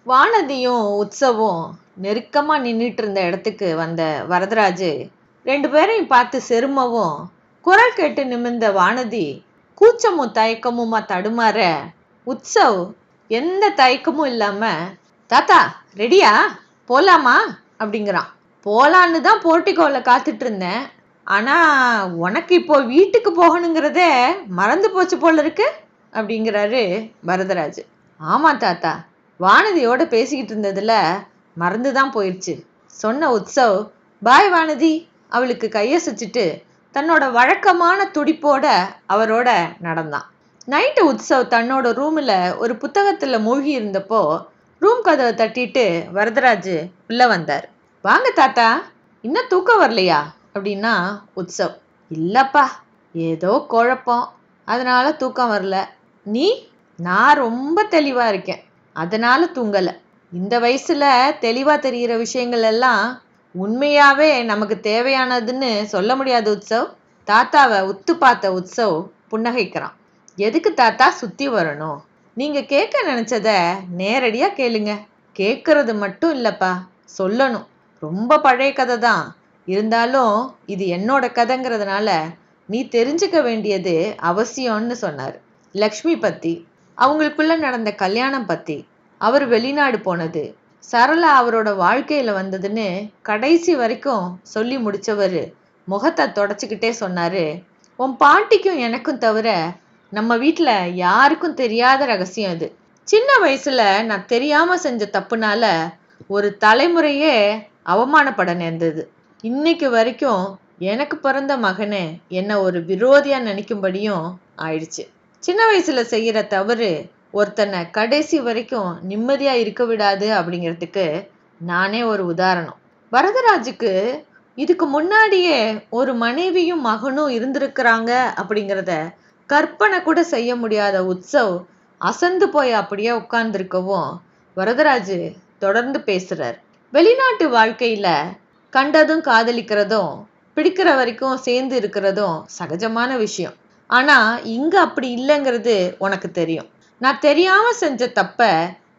வானதியும் உற்சவும் நெருக்கமா நின்னுட்டு இருந்த இடத்துக்கு வந்த வரதராஜு 2 பேரையும் பார்த்து செருமவும், குரல் கேட்டு நிமிர்ந்த வானதி கூச்சமும் தயக்கமுமா தடுமாற, உற்சவ் எந்த தயக்கமும் இல்லாம, தாத்தா ரெடியா, போலாமா அப்படிங்கிறான். போலான்னு தான் போர்ட்டிகோல காத்துட்டு இருந்தேன். ஆனா உனக்கு இப்போ வீட்டுக்கு போகணுங்கிறதே மறந்து போச்சு போல இருக்கு அப்படிங்கிறாரு வரதராஜ். ஆமா தாத்தா, வானதியோட பேசிக்கிட்டு இருந்ததுல மறந்துதான் போயிடுச்சு சொன்ன உற்சவ், பாய் வானதி அவளுக்கு கையசைச்சிட்டு தன்னோட வழக்கமான துடிப்போட அவரோட நடந்தான். நைட்டு உற்சவ் தன்னோட ரூம்ல ஒரு புத்தகத்துல மூழ்கி இருந்தப்போ ரூம் கதவை தட்டிட்டு வரதராஜ் உள்ள வந்தார். வாங்க தாத்தா, இன்னும் தூக்கம் வரலையா அப்படின்னா உற்சவ், இல்லப்பா ஏதோ குழப்பம், அதனால தூக்கம் வரல. நீ? நான் ரொம்ப தெளிவா இருக்கேன், அதனால தூங்கல. இந்த வயசுல தெளிவா தெரிகிற விஷயங்கள் எல்லாம் உண்மையாவே நமக்கு தேவையானதுன்னு சொல்ல முடியாது உற்சவ். தாத்தாவை உத்து பார்த்த உற்சவ் புன்னகைக்கிறான். எதுக்கு தாத்தா சுத்தி வரணும்? நீங்க கேட்க நினைச்சத நேரடியா கேளுங்க. கேட்கறது மட்டும் இல்லப்பா, சொல்லணும். ரொம்ப பழைய கதை தான், இருந்தாலும் இது என்னோட கதைங்கிறதுனால நீ தெரிஞ்சுக்க வேண்டியது அவசியம்னு சொன்னார். லக்ஷ்மி பத்தி, அவங்களுக்குள்ள நடந்த கல்யாணம் பத்தி, அவர் வெளிநாடு போனது, சரளா அவரோட வாழ்க்கையில வந்ததுன்னு கடைசி வரைக்கும் சொல்லி முடிச்சவர் முகத்தை தொடச்சிக்கிட்டே சொன்னாரு, உன் பாட்டிக்கும் எனக்கும் தவிர நம்ம வீட்டுல யாருக்கும் தெரியாத ரகசியம் இது. சின்ன வயசுல நான் தெரியாம செஞ்ச தப்புனால ஒரு தலைமுறையே அவமானப்பட நேர்ந்தது. இன்னைக்கு வரைக்கும் எனக்கு பிறந்த மகனே என்ன ஒரு விரோதியா நினைக்கும்படியும் ஆயிடுச்சு. சின்ன வயசுல செய்யற தவறு ஒருத்தனை கடைசி வரைக்கும் நிம்மதியா இருக்க விடாது அப்படிங்கிறதுக்கு நானே ஒரு உதாரணம். வரதராஜுக்கு இதுக்கு முன்னாடியே ஒரு மனைவியும் மகனும் இருந்திருக்கிறாங்க அப்படிங்கிறத கற்பனை கூட செய்ய முடியாத உற்சவ் அசந்து போய் அப்படியே உட்கார்ந்துருக்கவும் வரதராஜு தொடர்ந்து பேசுறார். வெளிநாட்டு வாழ்க்கையில கண்டதும் காதலிக்கிறதும் பிடிக்கிற வரைக்கும் சேர்ந்து இருக்கிறதும் சகஜமான விஷயம். ஆனா இங்க அப்படி இல்லைங்கிறது உனக்கு தெரியும். நான் தெரியாம செஞ்ச தப்ப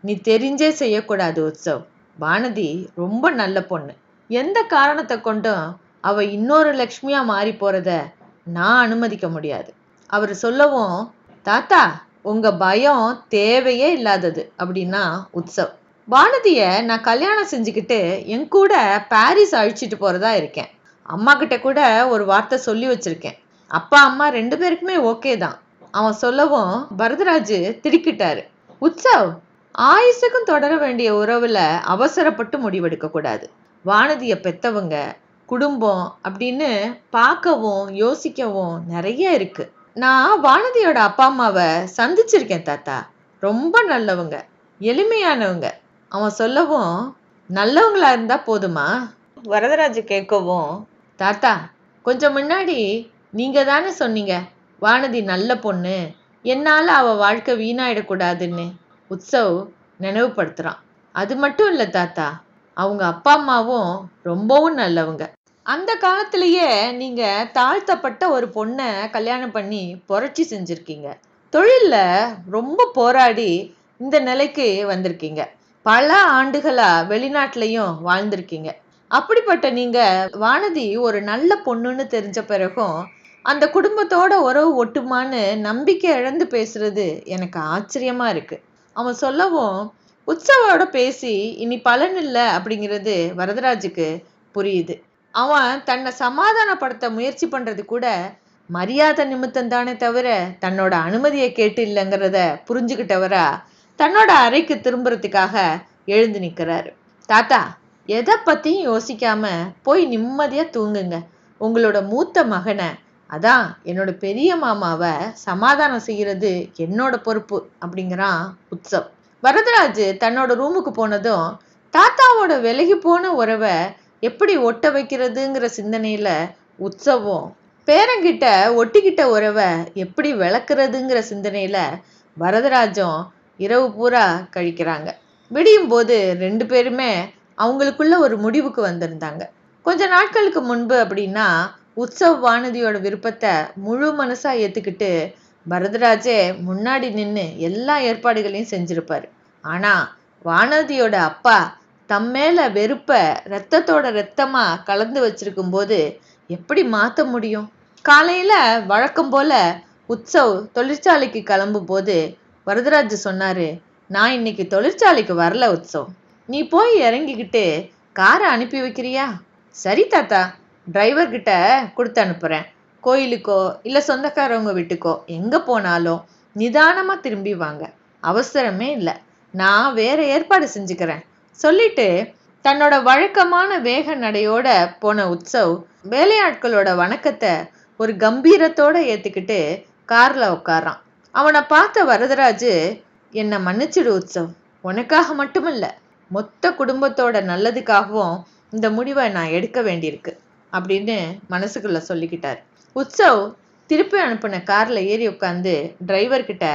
நீ தெரிஞ்சே செய்யக்கூடாது உற்சவ். வானதி ரொம்ப நல்ல பொண்ணு. எந்த காரணத்தை கொண்டும் அவ இன்னொரு லக்ஷ்மியா மாறி போறத நான் அனுமதிக்க முடியாது. அவர் சொல்லவும், தாத்தா உங்க பயம் தேவையே இல்லாதது அப்படின்னா உற்சவ். வானதிய நான் கல்யாணம் செஞ்சுக்கிட்டு என் கூட பாரிஸ் அழிச்சிட்டு போறதா இருக்கேன். அம்மா கிட்ட கூட ஒரு வார்த்தை சொல்லி வச்சிருக்கேன். அப்பா அம்மா 2 பேருக்குமே ஓகே தான். அவன் சொல்லவும் வரதராஜு திடுக்கிட்டாரு. உற்சவ், ஆயுசுக்கும் தொடர வேண்டிய உறவுல அவசரப்பட்டு முடிவெடுக்க கூடாது. வானதிய பெத்தவங்க, குடும்பம் அப்படின்னு பார்க்கவும் யோசிக்கவும் நிறைய இருக்கு. நான் வானதியோட அப்பா அம்மாவை சந்திச்சிருக்கேன் தாத்தா, ரொம்ப நல்லவங்க, எளிமையானவங்க. அவன் சொல்லவும், நல்லவங்களா இருந்தா போதுமா? வரதராஜு கேட்கவும், தாத்தா கொஞ்சம் முன்னாடி நீங்க தானே சொன்னீங்க வானதி நல்ல பொண்ணு, என்னால அவ வாழ்க்கை வீணாயிடக்கூடாதுன்னு உற்சவ் நினைவுபடுத்துறான். அது மட்டும் இல்ல தாத்தா, அவங்க அப்பா அம்மாவும் ரொம்பவும் நல்லவங்க. அந்த காலத்திலேயே நீங்க தாழ்த்தப்பட்ட ஒரு பொண்ணை கல்யாணம் பண்ணி புரட்சி செஞ்சிருக்கீங்க. தொழில்ல ரொம்ப போராடி இந்த நிலைக்கு வந்திருக்கீங்க. பல ஆண்டுகளா வெளிநாட்டிலையும் வாழ்ந்திருக்கீங்க. அப்படிப்பட்ட நீங்க வானதி ஒரு நல்ல பொண்ணுன்னு தெரிஞ்ச பிறகும் அந்த குடும்பத்தோட உறவு ஒட்டுமான்னு நம்பிக்கை இழந்து பேசுறது எனக்கு ஆச்சரியமா இருக்கு. அவன் சொல்லவும் உற்சவோட பேசி இனி பலன் இல்லை அப்படிங்கிறது வரதராஜுக்கு புரியுது. அவன் தன்னை சமாதானப்படுத்த முயற்சி பண்றது கூட மரியாதை நிமித்தம் தானே தவிர தன்னோட அனுமதியை கேட்டு இல்லைங்கிறத புரிஞ்சுக்கிட்டவரா தன்னோட அறைக்கு திரும்புறதுக்காக எழுந்து நிற்கிறாரு. தாத்தா, எதை பத்தியும் யோசிக்காம போய் நிம்மதியா தூங்குங்க. உங்களோட மூத்த மகனை, அதான் என்னோட பெரிய மாமாவை சமாதானம் செய்யறது என்னோட பொறுப்பு அப்படிங்கிறான் உற்சவ். வரதராஜ் தன்னோட ரூமுக்கு போனதும் தாத்தாவோட விலகி போன உறவை எப்படி ஒட்ட வைக்கிறதுங்கிற சிந்தனையில உற்சவும், பேரங்கிட்ட ஒட்டிக்கிட்ட உறவை எப்படி விளக்குறதுங்கிற சிந்தனையில வரதராஜும் இரவு பூரா கழிக்கிறாங்க. விடியும் போது 2 பேருமே அவங்களுக்குள்ள ஒரு முடிவுக்கு வந்திருந்தாங்க. கொஞ்ச நாட்களுக்கு முன்பு அப்படின்னா உற்சவ் வானதியோட விருப்பத்தை முழு மனசா ஏத்துக்கிட்டு வரதராஜே முன்னாடி நின்று எல்லா ஏற்பாடுகளையும் செஞ்சிருப்பாரு. ஆனா வானதியோட அப்பா தம் மேல வெறுப்ப ரத்தத்தோட ரத்தமா கலந்து வச்சிருக்கும் போது எப்படி மாத்த முடியும்? காலையில வழக்கம் போல உற்சவ் தொழிற்சாலைக்கு கிளம்பும் போது வரதராஜ் சொன்னாரு, நான் இன்னைக்கு தொழிற்சாலைக்கு வரல உற்சவ். நீ போய் இறங்கிக்கிட்டு காரை அனுப்பி வைக்கிறியா? சரி தாத்தா, டிரைவர் கிட்ட கொடுத்து அனுப்புறேன். கோயிலுக்கோ இல்ல சொந்தக்காரவங்க வீட்டுக்கோ எங்க போனாலும் நிதானமா திரும்பி வாங்க, அவசரமே இல்லை, நான் வேற ஏற்பாடு செஞ்சுக்கிறேன் சொல்லிட்டு தன்னோட வழக்கமான வேக நடையோட போன உற்சவ் வேலையாட்களோட வணக்கத்தை ஒரு கம்பீரத்தோட ஏத்துக்கிட்டு கார்ல உட்காரான். அவனை பார்த்த வரதராஜு, என்னை மன்னிச்சிடு உற்சவ், உனக்காக மட்டுமில்ல மொத்த குடும்பத்தோட நல்லதுக்காகவும் இந்த முடிவை நான் எடுக்க வேண்டியிருக்கு அப்படின்னு மனசுக்குள்ள சொல்லிக்கிட்டார். உற்சவ் திருப்பி அனுப்பின கார்ல ஏறி உட்காந்து டிரைவர் கிட்ட,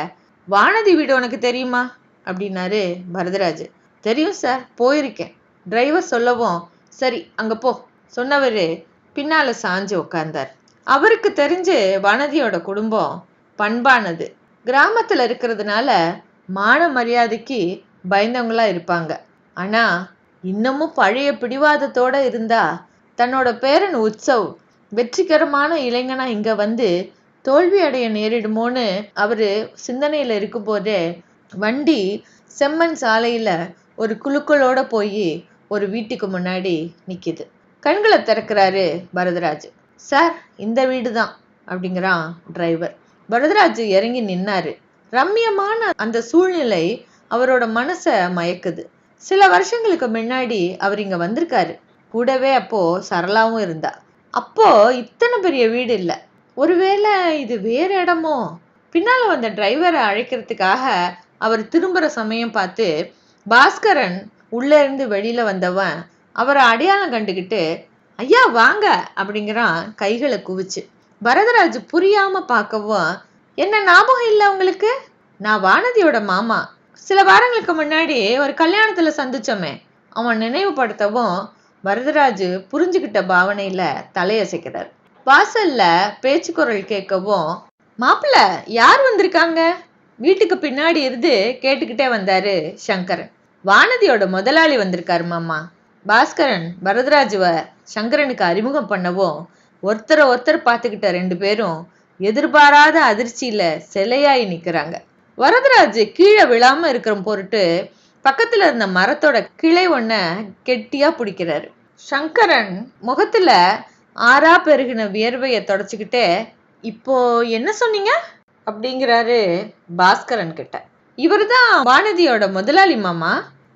வானதி வீடு உனக்கு தெரியுமா அப்படின்னாரு வரதராஜ். தெரியும் சார், போயிருக்கேன். டிரைவர் சொல்லவும், சரி அங்க போ சொன்னவரு பின்னால சாஞ்சு உட்கார்ந்தார். அவருக்கு தெரிஞ்சு வானதியோட குடும்பம் பண்பானது, கிராமத்துல இருக்கிறதுனால மான மரியாதைக்கு பயந்தவங்களா இருப்பாங்க. ஆனா இன்னமும் பழைய பிடிவாதத்தோட இருந்தா தன்னோட பேரன் உற்சவ் வெற்றிகரமான இளைஞனா இங்க வந்து தோல்வி அடைய நேரிடுமோன்னு அவரு சிந்தனையில இருக்கும் போதே வண்டி செம்மண் சாலையில ஒரு குழுக்களோட போய் ஒரு வீட்டுக்கு முன்னாடி நிக்குது. கண்களை திறக்கிறாரு வரதராஜ். சார், இந்த வீடு தான் அப்படிங்கிறான் டிரைவர். வரதராஜ் இறங்கி நின்னாரு. ரம்யமான அந்த சூழ்நிலை அவரோட மனச மயக்குது. சில வருஷங்களுக்கு முன்னாடி அவர் இங்க வந்திருக்காரு. கூடவே அப்போ சரளாவும் இருந்தா. அப்போ இத்தனை பெரிய வீடு இல்ல. ஒருவேளை இது வேற இடமோ? பின்னால வந்த டிரைவரை அழைக்கிறதுக்காக அவர் திரும்புற சமயம் பார்த்து பாஸ்கரன் உள்ள இருந்து வெளியில வந்தவன் அவரை அடையாளம் கண்டுகிட்டு, ஐயா வாங்க அப்படிங்கிறான் கைகளை குவிச்சு. வரதராஜ் புரியாம பார்க்கவும், என்ன ஞாபகம் இல்லை உங்களுக்கு? நான் வானதியோட மாமா. சில வாரங்களுக்கு முன்னாடி ஒரு கல்யாணத்துல சந்திச்சோமே. அவன் நினைவுபடுத்தவும் வரதராஜ் புரிஞ்சுக்கிட்ட பாவனையில தலையசைக்கிறார். வாசல்ல பேச்சு குரல் கேட்கவும், மாப்பிள்ள யார் வந்திருக்காங்க? வீட்டுக்கு பின்னாடி இருந்து கேட்டுக்கிட்டே வந்தாரு சங்கரன். வானதியோட முதலாளி வந்திருக்காரு மாமா. பாஸ்கரன் வரதராஜுவ சங்கரனுக்கு அறிமுகம் பண்ணவும் ஒருத்தரை ஒருத்தர் பார்த்துக்கிட்ட ரெண்டு பேரும் எதிர்பாராத அதிர்ச்சியில சிலையாயி நிக்கிறாங்க. வரதராஜ் கீழே விழாம இருக்கிற பொருட்டு பக்கத்துல இருந்த மரத்தோட கிளை ஒன்ன கெட்டியா பிடிக்கிறாரு. சங்கரன் முகத்துல ஆறா பெருகின வியர்வைய தொடச்சுக்கிட்டே, இப்போ என்ன சொன்னீங்க அப்படிங்கிறாரு பாஸ்கரன் கிட்ட. இவருதான் வானதியோட முதலாளி மாமா,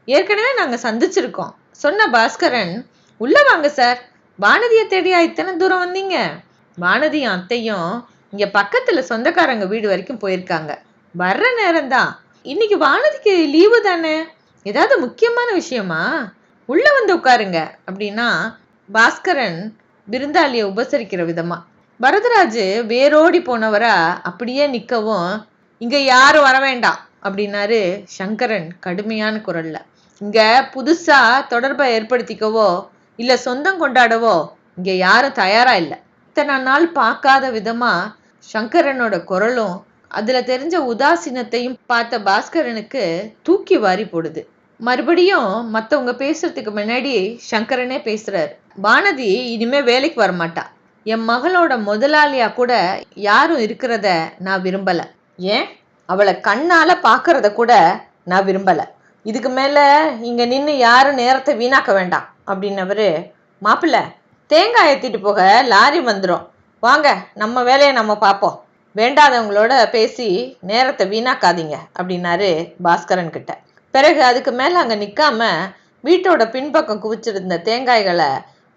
ஏற்கனவே நாங்க சந்திச்சிருக்கோம் சொன்ன பாஸ்கரன், உள்ள வாங்க சார், வானதியை தேடியா இத்தனை தூரம் வந்தீங்க? வானதியும் அத்தையும் இங்க பக்கத்துல சொந்தக்காரங்க வீடு வரைக்கும் போயிருக்காங்க, வர்ற நேரம் தான். இன்னைக்கு வானதிக்கு லீவு தானே, ஏதாவது முக்கியமான விஷயமா? உள்ள வந்து உட்காருங்க அப்படின்னா பாஸ்கரன் விருந்தாளிய உபசரிக்கிற விதமா. வரதராஜ் வேரோடி போனவரா அப்படியே நிக்கவும், இங்க யாரும் வர வேண்டாம் அப்படின்னாரு சங்கரன் கடுமையான குரல்ல. இங்க புதுசா தொடர்பை ஏற்படுத்திக்கவோ இல்ல சொந்தம் கொண்டாடவோ இங்க யாரும் தயாரா இல்ல. இத்தனை நாள் பார்க்காத விதமா சங்கரனோட குரலும் அதுல தெரிஞ்ச உதாசீனத்தையும் பார்த்த பாஸ்கரனுக்கு தூக்கி வாரி போடுது. மறுபடியும் மத்தவங்க பேசுறதுக்கு முன்னாடி சங்கரனே பேசுறாரு. வானதி இனிமே வேலைக்கு வரமாட்டா. என் மகளோட முதலாளியா கூட யாரும் இருக்கிறத நான் விரும்பல. ஏன், அவளை கண்ணால பாக்குறத கூட நான் விரும்பல. இதுக்கு மேல இங்க நின்று யாரும் நேரத்தை வீணாக்க வேண்டாம் அப்படின்னவரு, மாப்பிள்ள தேங்காய் ஏத்திட்டு போக லாரி வந்துடும், வாங்க நம்ம வேலையை நம்ம பார்ப்போம், வேண்டாதவங்களோட பேசி நேரத்தை வீணாக்காதீங்க அப்படின்னாரு பாஸ்கரன் கிட்ட. பிறகு அதுக்கு மேல அங்க நிக்காம வீட்டோட பின்பக்கம் குவிச்சிருந்த தேங்காய்களை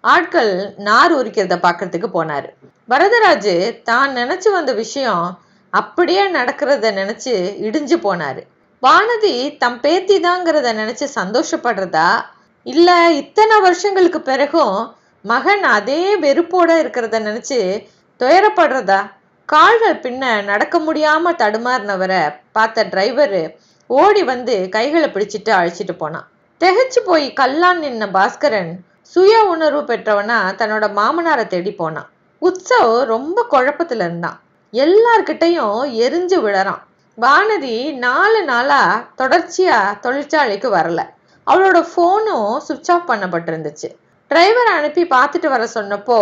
ஆட்கள் நார் உரிக்கிறத பாக்குறதுக்கு போனாரு. வரதராஜ் தான் நினைச்சு வந்த விஷயம் அப்படியே நடக்கிறத நினைச்சு இடிஞ்சு போனாரு. வானதி தம் பேத்தி தாங்கிறத நினைச்சு சந்தோஷப்படுறதா இல்ல இத்தனை வருஷங்களுக்கு பிறகும் மகன் அதே வெறுப்போட இருக்கிறத நினைச்சு துயரப்படுறதா? கால்கள் பின்ன நடக்க முடியாம தடுமாறினவரை பார்த்த டிரைவரு ஓடி வந்து கைகளை பிடிச்சிட்டு அழைச்சிட்டு போனான். திகைச்சு போய் கல்லான் நின்ன பாஸ்கரன் சுய உணர்வு பெற்றவனா தன்னோட மாமனாரை தேடி போனான். உற்சவ் ரொம்ப குழப்பத்துல இருந்தான். எல்லார்கிட்டையும் எரிஞ்சு விழறான். வானதி 4 நாளா தொடர்ச்சியா தொழிற்சாலைக்கு வரல. அவளோட போனும் சுவிட்ச் ஆஃப் பண்ணப்பட்டிருந்துச்சு. டிரைவரை அனுப்பி பார்த்துட்டு வர சொன்னப்போ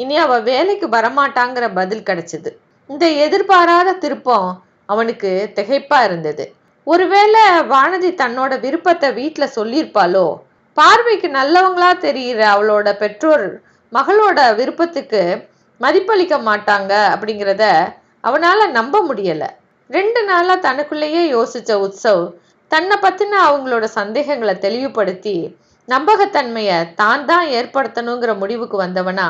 இனி அவ வேலைக்கு வரமாட்டாங்கிற பதில் கிடைச்சது. இந்த எதிர்பாராத திருப்பம் அவனுக்கு திகைப்பா இருந்தது. ஒருவேளை வானதி தன்னோட விருப்பத்தை வீட்டுல சொல்லியிருப்பாளோ? பார்வைக்கு நல்லவங்களா தெரிகிற அவளோட பெற்றோர் மகளோட விருப்பத்துக்கு மதிப்பளிக்க மாட்டாங்க அப்படிங்கிறத அவனால நம்ப முடியல. 2 நாளா தனக்குள்ளேயே யோசிச்ச உற்சவ் தன்னை பத்தின அவங்களோட சந்தேகங்களை தெளிவுபடுத்தி நம்பகத்தன்மைய தான் ஏற்படுத்தணுங்கிற முடிவுக்கு வந்தவனா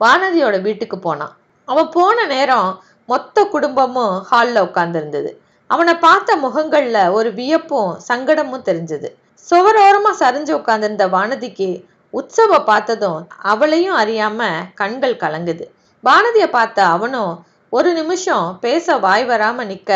வானதியோட வீட்டுக்கு போனான். அவன் போன நேரம் மொத்த குடும்பமும் ஹால்ல உட்கார்ந்து. அவனை பார்த்த முகங்கள்ல ஒரு வியப்பும் சங்கடமும் தெரிஞ்சது. சுவரோரமா சரிஞ்சு உட்கார்ந்திருந்த வானதிக்கு உற்சவ பார்த்ததும் அவளையும் அறியாம கண்கள் கலங்குது. வானதிய பார்த்த அவனும் ஒரு நிமிஷம் பேச வாய் வராம நிக்க,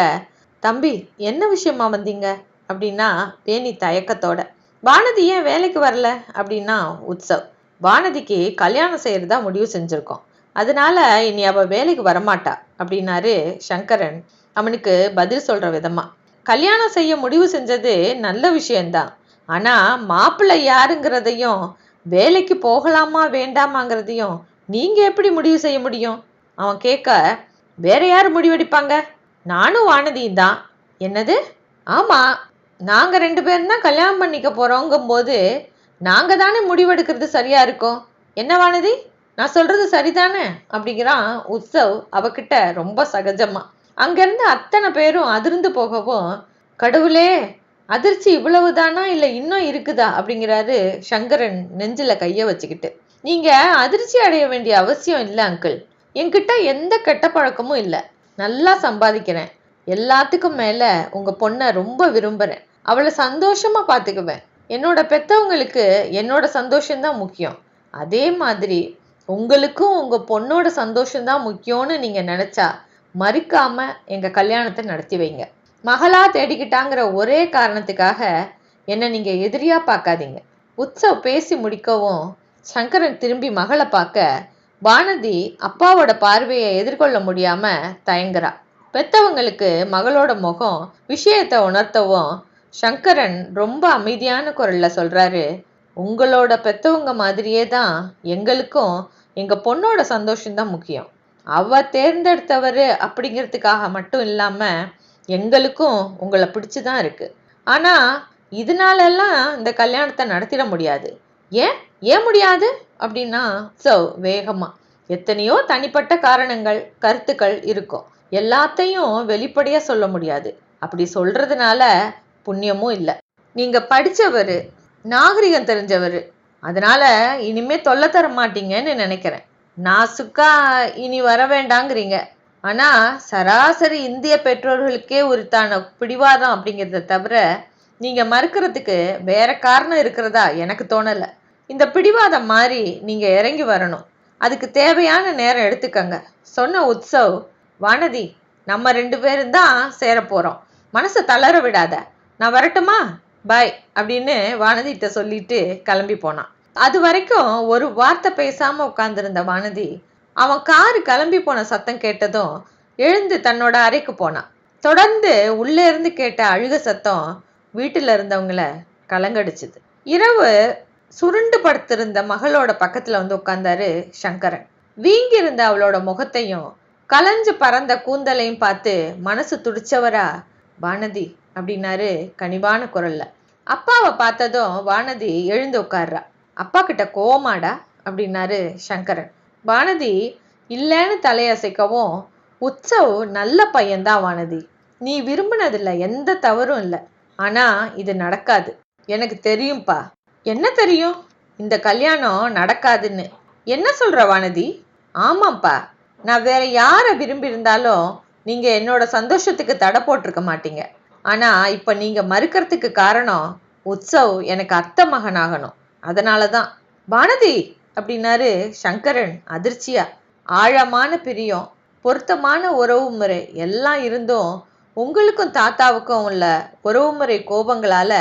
தம்பி என்ன விஷயமா வந்தீங்க அப்படின்னா வேணி தயக்கத்தோட. வானதி ஏன் வேலைக்கு வரல அப்படின்னா உற்சவ், வானதிக்கு கல்யாணம் செய்யறதா முடிவு செஞ்சிருக்கோம், அதனால இனி அவ வேலைக்கு வரமாட்டா அப்படின்னாரு சங்கரன் அவனுக்கு பதில் சொல்ற விதமா. கல்யாணம் செய்ய முடிவு செஞ்சது நல்ல விஷயம்தான், ஆனா மாப்பிள்ளை யாருங்கிறதையும் வேலைக்கு போகலாமா வேண்டாமாங்கிறதையும் நீங்க எப்படி முடிவு செய்ய முடியும்? அவன் கேட்க, வேற யாரு முடிவெடுப்பாங்க? நானும் வானதியும் தான். என்னது? ஆமா, நாங்க 2 பேரும் தான் கல்யாணம் பண்ணிக்க போறோங்கும் போது நாங்க தானே முடிவெடுக்கிறது சரியா இருக்கும். என்ன வானதி, நான் சொல்றது சரிதானே அப்படிங்கிறான் உற்சவ் அவகிட்ட ரொம்ப சகஜமா. அங்கிருந்து அத்தனை பேரும் அதிர்ந்து போகவும், கடவுளே அதிர்ச்சி இவ்வளவுதானா இல்ல இன்னும் இருக்குதா அப்படிங்கிறாரு சங்கரன் நெஞ்சில கைய வச்சுக்கிட்டு. நீங்க அதிர்ச்சி அடைய வேண்டிய அவசியம் இல்லை அங்கிள், என்கிட்ட எந்த கெட்ட பழக்கமும் இல்லை, நல்லா சம்பாதிக்கிறேன், எல்லாத்துக்கும் மேல உங்க பொண்ணை ரொம்ப விரும்புறேன், அவளை சந்தோஷமா பாத்துக்குவேன், என்னோட பெத்தவங்களுக்கு என்னோட சந்தோஷம்தான் முக்கியம், அதே மாதிரி உங்களுக்கும் உங்க பொண்ணோட சந்தோஷம்தான் முக்கியம்னு நீங்க நினைச்சா மறுக்காம எங்க கல்யாணத்தை நடத்தி வைங்க. மகளா தேடிக்கிட்டாங்கிற ஒரே காரணத்துக்காக என்ன நீங்க எதிரியா பார்க்காதீங்க. உற்சவ் பேசி முடிக்கவும் சங்கரன் திரும்பி மகளை பார்க்க வானதி அப்பாவோட பார்வையை எதிர்கொள்ள முடியாம தயங்குறா. பெத்தவங்களுக்கு மகளோட முகம் விஷயத்தை உணர்த்தவும் சங்கரன் ரொம்ப அமைதியான குரல்ல சொல்றாரு, உங்களோட பெத்தவங்க மாதிரியே தான் எங்களுக்கும் எங்க பொண்ணோட சந்தோஷம்தான் முக்கியம், அவ தேர்ந்தெடுத்தவரு அப்படிங்கிறதுக்காக மட்டும் இல்லாம எங்களுக்கும் உங்களை பிடிச்சுதான் இருக்கு, ஆனா இதனாலெல்லாம் இந்த கல்யாணத்தை நடத்திட முடியாது. ஏன் ஏன் முடியாது அப்படின்னா வேகமா, எத்தனையோ தனிப்பட்ட காரணங்கள் கருத்துக்கள் இருக்கும், எல்லாத்தையும் வெளிப்படையா சொல்ல முடியாது, அப்படி சொல்றதுனால புண்ணியமும் இல்லை, நீங்க படிச்சவரு நாகரிகம் தெரிஞ்சவரு, அதனால இனிமே தொல்லை தர மாட்டீங்கன்னு நினைக்கிறேன். நாசுக்கா இனி வர வேண்டாங்கிறீங்க, ஆனா சராசரி இந்திய பெற்றோர்களுக்கே உரித்தான பிடிவாதம் அப்படிங்கிறத தவிர நீங்க மறுக்கிறதுக்கு வேற காரணம் இருக்கிறதா எனக்கு தோணல. இந்த பிடிவாதம் மாதிரி நீங்க இறங்கி வரணும், அதுக்கு தேவையான நேரம் எடுத்துக்கங்க சொன்ன உற்சவ், வானதி நம்ம 2 பேரும் தான் சேர போறோம், மனசை தளர விடாத, நான் வரட்டுமா, பாய் அப்படின்னு வானதிட்ட சொல்லிட்டு கிளம்பி போனான். அது வரைக்கும் ஒரு வார்த்தை பேசாம உட்கார்ந்திருந்த வானதி அவன் காரு கிளம்பி போன சத்தம் கேட்டதும் எழுந்து தன்னோட அறைக்கு போனான். தொடர்ந்து உள்ளே இருந்து கேட்ட அழுக சத்தம் வீட்டுல இருந்தவங்கள கலங்கடிச்சுது. இரவு சுருண்டு படுத்திருந்த மகளோட பக்கத்துல வந்து உட்கார்ந்தாரு சங்கரன். வீங்கி இருந்த அவளோட முகத்தையும் கலைஞ்சு பறந்த கூந்தலையும் பார்த்து மனசு துடிச்சவரா, வானதி அப்படின்னாரு கனிவான குரல்ல. அப்பாவை பார்த்ததும் வானதி எழுந்து உட்கார்றா. அப்பா கிட்ட கோவமாடா அப்படின்னாரு சங்கரன். வானதி இல்லைன்னு தலையசைக்கவும், உற்சவ் நல்ல பையன்தான் வானதி, நீ விரும்பினதில்ல எந்த தவறும் இல்லை, ஆனா இது நடக்காது, எனக்கு தெரியும்பா. என்ன தெரியும்? இந்த கல்யாணம் நடக்காதுன்னு. என்ன சொல்ற வானதி? ஆமாப்பா, நான் வேற யார விரும்பி இருந்தாலும் நீங்க என்னோட சந்தோஷத்துக்கு தடை போட்டிருக்க மாட்டீங்க, ஆனா இப்ப நீங்க மறுக்கிறதுக்கு காரணம் உற்சவ் எனக்கு அத்தை மகனாகணும், அதனாலதான். வானதி அப்படின்னாரு சங்கரன் அதிர்ச்சியா. ஆழமான பிரியம், பொருத்தமான உறவு முறை எல்லாம் இருந்தும் உங்களுக்கும் தாத்தாவுக்கும் உள்ள உறவு முறை கோபங்களால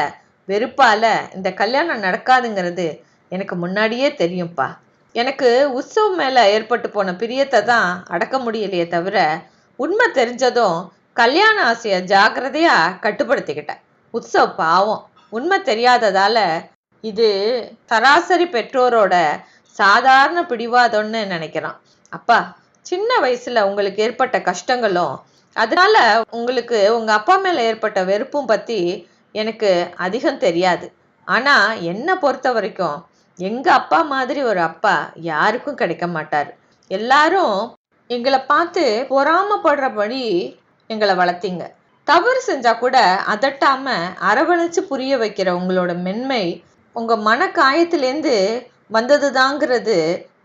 வெறுப்பால இந்த கல்யாணம் நடக்காதுங்கிறது எனக்கு முன்னாடியே தெரியும்ப்பா. எனக்கு உற்சவ் மேல ஏற்பட்டு போன பிரியத்தை தான் அடக்க முடியலையே தவிர உண்மை தெரிஞ்சதும் கல்யாண ஆசைய ஜாக்கிரதையா கட்டுப்படுத்திக்கிட்டேன். உற்சவ் பாவம் உண்மை தெரியாததால இது சராசரி பெற்றோரோட சாதாரண பிடிவாதம்னு நினைக்கிறான். அப்பா, சின்ன வயசுல உங்களுக்கு ஏற்பட்ட கஷ்டங்களும் அதனால உங்களுக்கு உங்க அப்பா மேல ஏற்பட்ட வெறுப்பும் பத்தி எனக்கு அதிகம் தெரியாது. ஆனா என்ன பொறுத்த வரைக்கும் எங்க அப்பா மாதிரி ஒரு அப்பா யாருக்கும் கிடைக்க மாட்டாரு. எல்லாரும் எங்களை பார்த்து பொறாமப்படுறபடி எங்களை வளர்த்தீங்க. தவறு செஞ்சா கூட அதட்டாம அரவணைச்சு புரிய வைக்கிற உங்களோட மென்மை உங்க மன காயத்திலேருந்து வந்ததுதாங்கிறது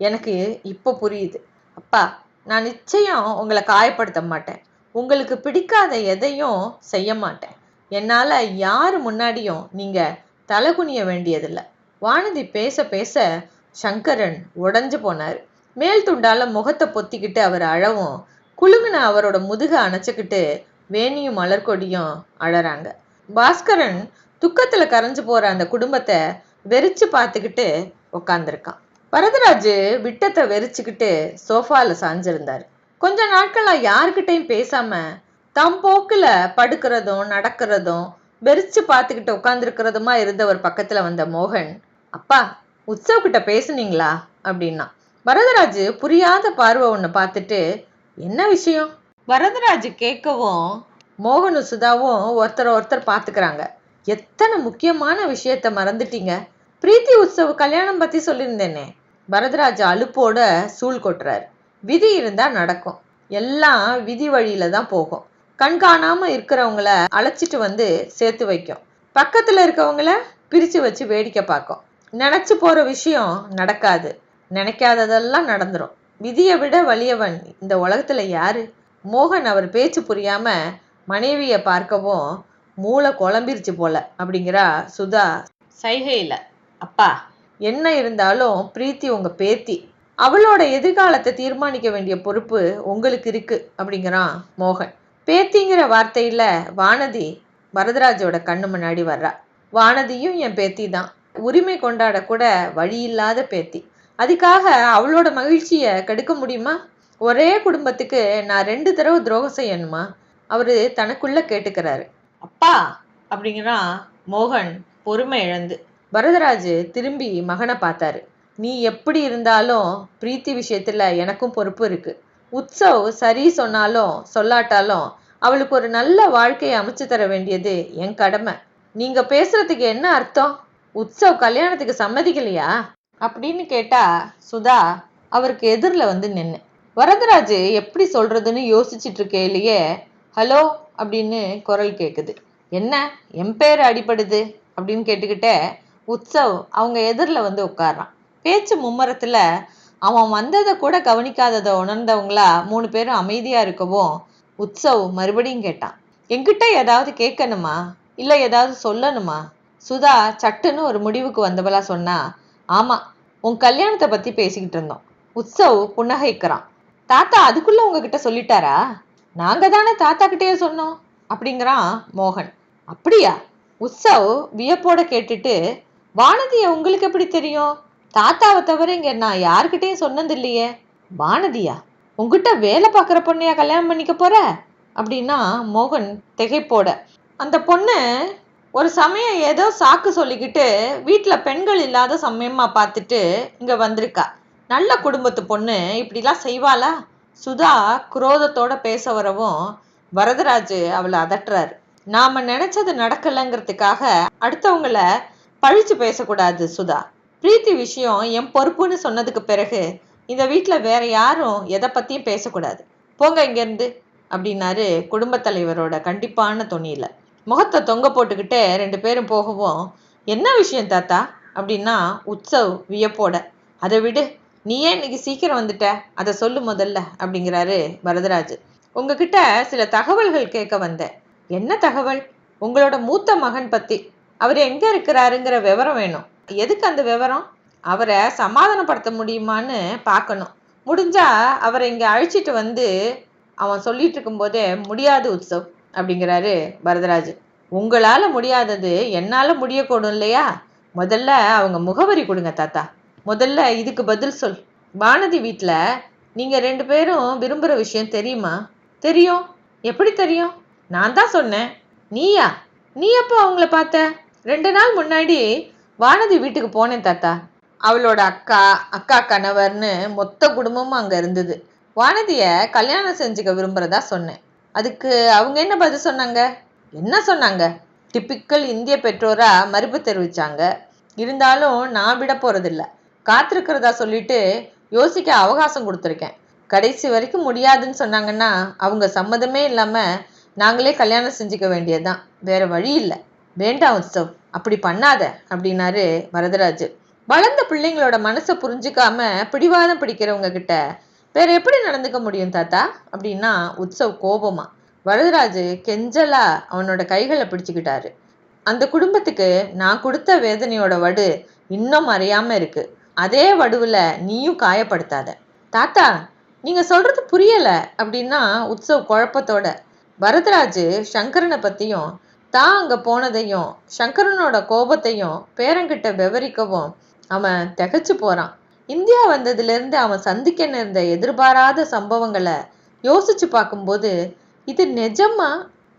எனக்கு இப்ப புரியுது. அப்பா, நான் நிச்சயம் உங்களை காயப்படுத்த மாட்டேன். உங்களுக்கு பிடிக்காத எதையும் செய்ய மாட்டேன். என்னால யாரு முன்னாடியும் நீங்க தலை குனிய வேண்டியதில்லை. வானதி பேச பேச சங்கரன் உடைஞ்சு போனாரு. மேல் துண்டால முகத்தை பொத்திக்கிட்டு அவர் அழவும், குலுங்குன அவரோட முதுக அணைச்சுக்கிட்டு வேணியும் மலர்கொடியும் அழறாங்க. பாஸ்கரன் துக்கத்துல கரைஞ்சு போற அந்த குடும்பத்தை வெறிச்சு பார்த்துக்கிட்டு உக்காந்துருக்கான். வரதராஜு விட்டத்தை வெறிச்சுக்கிட்டு சோஃபால சாஞ்சிருந்தாரு. கொஞ்ச நாட்களா யாருக்கிட்டையும் பேசாம தம் போக்குல படுக்கிறதும் நடக்கிறதும் வெறிச்சு பார்த்துக்கிட்டு உட்காந்துருக்கிறதுமா இருந்தவர் பக்கத்துல வந்த மோகன், அப்பா, உற்சவ் கிட்ட பேசுனீங்களா அப்படின்னா. வரதராஜு புரியாத பார்வை ஒண்ணு பார்த்துட்டு, என்ன விஷயம்? வரதராஜு கேட்கவும் மோகனும் சுதாவும் ஒருத்தர் பார்த்துக்கிறாங்க. எத்தனை முக்கியமான விஷயத்த மறந்துட்டீங்க. பிரீத்தி உற்சவ் கல்யாணம் பத்தி சொல்லியிருந்தேனே. வரதராஜ் அலுப்போட சூழ் கொட்டுறாரு. விதி இருந்தா நடக்கும், எல்லாம் விதி வழியில தான் போகும். கண்காணாம இருக்கிறவங்கள அழைச்சிட்டு வந்து சேர்த்து வைக்கும், பக்கத்துல இருக்கவங்கள பிரிச்சு வச்சு வேடிக்கை பார்க்கும். நினைச்சு போற விஷயம் நடக்காது, நினைக்காததெல்லாம் நடந்துரும். விதியை விட வலியவன் இந்த உலகத்துல யாரு? மோகன் அவர் பேச்சு புரியாம மனைவிய பார்க்கவும், மூளை குழம்பிருச்சு போல அப்படிங்கிறா சுதா சைகையில. அப்பா, என்ன இருந்தாலும் பிரீத்தி உங்க பேத்தி, அவளோட எதிர்காலத்தை தீர்மானிக்க வேண்டிய பொறுப்பு உங்களுக்கு இருக்கு அப்படிங்கிறான் மோகன். பேத்திங்கிற வார்த்தையில வானதி வரதராஜோட கண்ணு முன்னாடி வர்றா. வானதியும் என் பேத்தி தான், உரிமை கொண்டாட கூட வழி இல்லாத பேத்தி. அதுக்காக அவளோட மகிழ்ச்சிய கெடுக்க முடியுமா? ஒரே குடும்பத்துக்கு நான் 2 தடவை துரோகம் செய்யணுமா? அவரு தனக்குள்ள கேட்டுக்கிறாரு. அப்பா அப்படிங்கிறான் மோகன் பொறுமை இழந்து. வரதராஜ் திரும்பி மகனை பார்த்தாரு. நீ எப்படி இருந்தாலும் பிரீத்தி விஷயத்துல எனக்கும் பொறுப்பு இருக்கு. உற்சவ் சரி சொன்னாலும் சொல்லாட்டாலும் அவளுக்கு ஒரு நல்ல வாழ்க்கையை அமைச்சு தர வேண்டியது என் கடமை. நீங்க பேசுறதுக்கு என்ன அர்த்தம்? உற்சவ் கல்யாணத்துக்கு சம்மதிக்கலையா அப்படின்னு கேட்டா சுதா அவருக்கு எதிரில் வந்து நின்று. வரதராஜ் எப்படி சொல்றதுன்னு யோசிச்சுட்டு இருக்கையிலேயே ஹலோ அப்படின்னு குரல் கேட்குது. என்ன, என் பேர் அடிபடுது அப்படின்னு கேட்டுக்கிட்டே உற்சவ் அவங்க எதிரில் வந்து உட்கார்றான். பேச்சு மும்மரத்துல அவன் வந்ததை கூட கவனிக்காததை உணர்ந்தவங்களா 3 பேரும் அமைதியா இருக்கவும் உற்சவ் மறுபடியும் கேட்டான், என்கிட்ட ஏதாவது கேட்கணுமா, இல்ல ஏதாவது சொல்லணுமா? சுதா சட்டுன்னு ஒரு முடிவுக்கு வந்தவளா சொன்னா, ஆமா, உன் கல்யாணத்தை பத்தி பேசிக்கிட்டு இருந்தோம். உற்சவ் புன்னகைக்கிறான். தாத்தா அதுக்குள்ள உங்ககிட்ட சொல்லிட்டாரா? நாங்க தானே தாத்தா கிட்டேயே சொன்னோம் அப்படிங்கிறான் மோகன். அப்படியா? உற்சவ் வியப்போட கேட்டுட்டு, வானதிய உங்களுக்கு எப்படி தெரியும்? தாத்தாவை தவிர இங்க நான் யாருக்கிட்டையும் சொன்னது இல்லையே. வானதியா? உங்ககிட்ட வேலை பார்க்குற பொண்ணையா கல்யாணம் பண்ணிக்க போற அப்படின்னா மோகன் திகைப்போட. அந்த பொண்ணு ஒரு சமயம் ஏதோ சாக்கு சொல்லிக்கிட்டு வீட்டில் பெண்கள் இல்லாத சமயமா பார்த்துட்டு இங்க வந்திருக்கா. நல்ல குடும்பத்து பொண்ணு இப்படிலாம் செய்வாளா? சுதா குரோதத்தோட பேச வரவும் வரதராஜ் அவளை அதட்டுறாரு. நாம நினைச்சது நடக்கலைங்கிறதுக்காக அடுத்தவங்கள பழிச்சு பேசக்கூடாது சுதா. பிரீத்தி விஷயம் என் பொறுப்புன்னு சொன்னதுக்கு பிறகு இந்த வீட்டில் வேற யாரும் எதை பத்தியும் பேசக்கூடாது. போங்க இங்கேருந்து அப்படின்னாரு குடும்பத் தலைவரோட கண்டிப்பான தொனியில. முகத்தை தொங்க போட்டுக்கிட்டே 2 பேரும் போகவும், என்ன விஷயம் தாத்தா அப்படின்னா உற்சவ் வியப்போட. அதை விடு, நீ ஏன் இன்னைக்கு சீக்கிரம் வந்துட்ட, அதை சொல்லு முதல்ல அப்படிங்கிறாரு வரதராஜ். உங்ககிட்ட சில தகவல்கள் கேட்க வந்தேன். என்ன தகவல்? உங்களோட மூத்த மகன் பத்தி. அவர் எங்க இருக்கிறாருங்கிற விவரம் வேணும். எதுக்கு அந்த விவரம்? அவரை சமாதானப்படுத்த முடியுமான்னு பார்க்கணும். முடிஞ்சா அவரை இங்க அழைச்சிட்டு வந்து. அவன் சொல்லிட்டு இருக்கும் போதே, முடியாது உற்சவ் அப்படிங்கிறாரு வரதராஜ். உங்களால முடியாதது என்னால முடியக்கூடும் இல்லையா? முதல்ல அவங்க முகவரி கொடுங்க தாத்தா. முதல்ல இதுக்கு பதில் சொல். வானதி வீட்டில் நீங்க 2 பேரும் விரும்புகிற விஷயம் தெரியுமா? தெரியும். எப்படி தெரியும்? நான் தான் சொன்னேன். நீயா? நீ எப்போ அவங்கள பார்த்த? 2 நாள் முன்னாடி வானதி வீட்டுக்கு போனேன் தாத்தா. அவளோட அக்கா, அக்கா கணவர்னு மொத்த குடும்பமும் அங்க இருந்தது. வானதிய கல்யாணம் செஞ்சுக்க விரும்புறதா சொன்னேன். அதுக்கு அவங்க என்ன பதில் சொன்னாங்க? என்ன சொன்னாங்க? டிப்பிக்கல் இந்திய பெற்றோரா மறுப்பு தெரிவிச்சாங்க. இருந்தாலும் நான் விட போறதில்ல. காத்திருக்கிறதா சொல்லிட்டு யோசிக்க அவகாசம் கொடுத்துருக்கேன். கடைசி வரைக்கும் முடியாதுன்னு சொன்னாங்கன்னா அவங்க சம்மதமே இல்லாம நாங்களே கல்யாணம் செஞ்சுக்க வேண்டியதுதான். வேற வழி இல்லை. வேண்டாம் உற்சவ், அப்படி பண்ணாத அப்படின்னாரு வரதராஜ். வளர்ந்த பிள்ளைங்களோட மனசை புரிஞ்சுக்காம பிடிவாதம் பிடிக்கிறவங்க கிட்ட வேற எப்படி நடந்துக்க முடியும் தாத்தா அப்படின்னா உற்சவ் கோபமா. வரதராஜ் கெஞ்சலா அவனோட கைகளை பிடிச்சுக்கிட்டாரு. அந்த குடும்பத்துக்கு நான் கொடுத்த வேதனையோட வடு இன்னும் மறையாம இருக்கு. அதே வடுவுல நீயும் காயப்படுத்தாத. தாத்தா, நீங்க சொல்றது புரியல அப்படின்னா உற்சவ் குழப்பத்தோட. வரதராஜ் சங்கரனை பத்தியும் தான் அங்க போனதையும் சங்கரனோட கோபத்தையும் பேரங்கிட்ட விவரிக்கவும் அவன் திகைச்சு போறான். இந்தியா வந்ததுல இருந்து அவன் சந்திக்க நேர்ந்த எதிர்பாராத சம்பவங்களை யோசிச்சு பார்க்கும்போது இது நிஜமா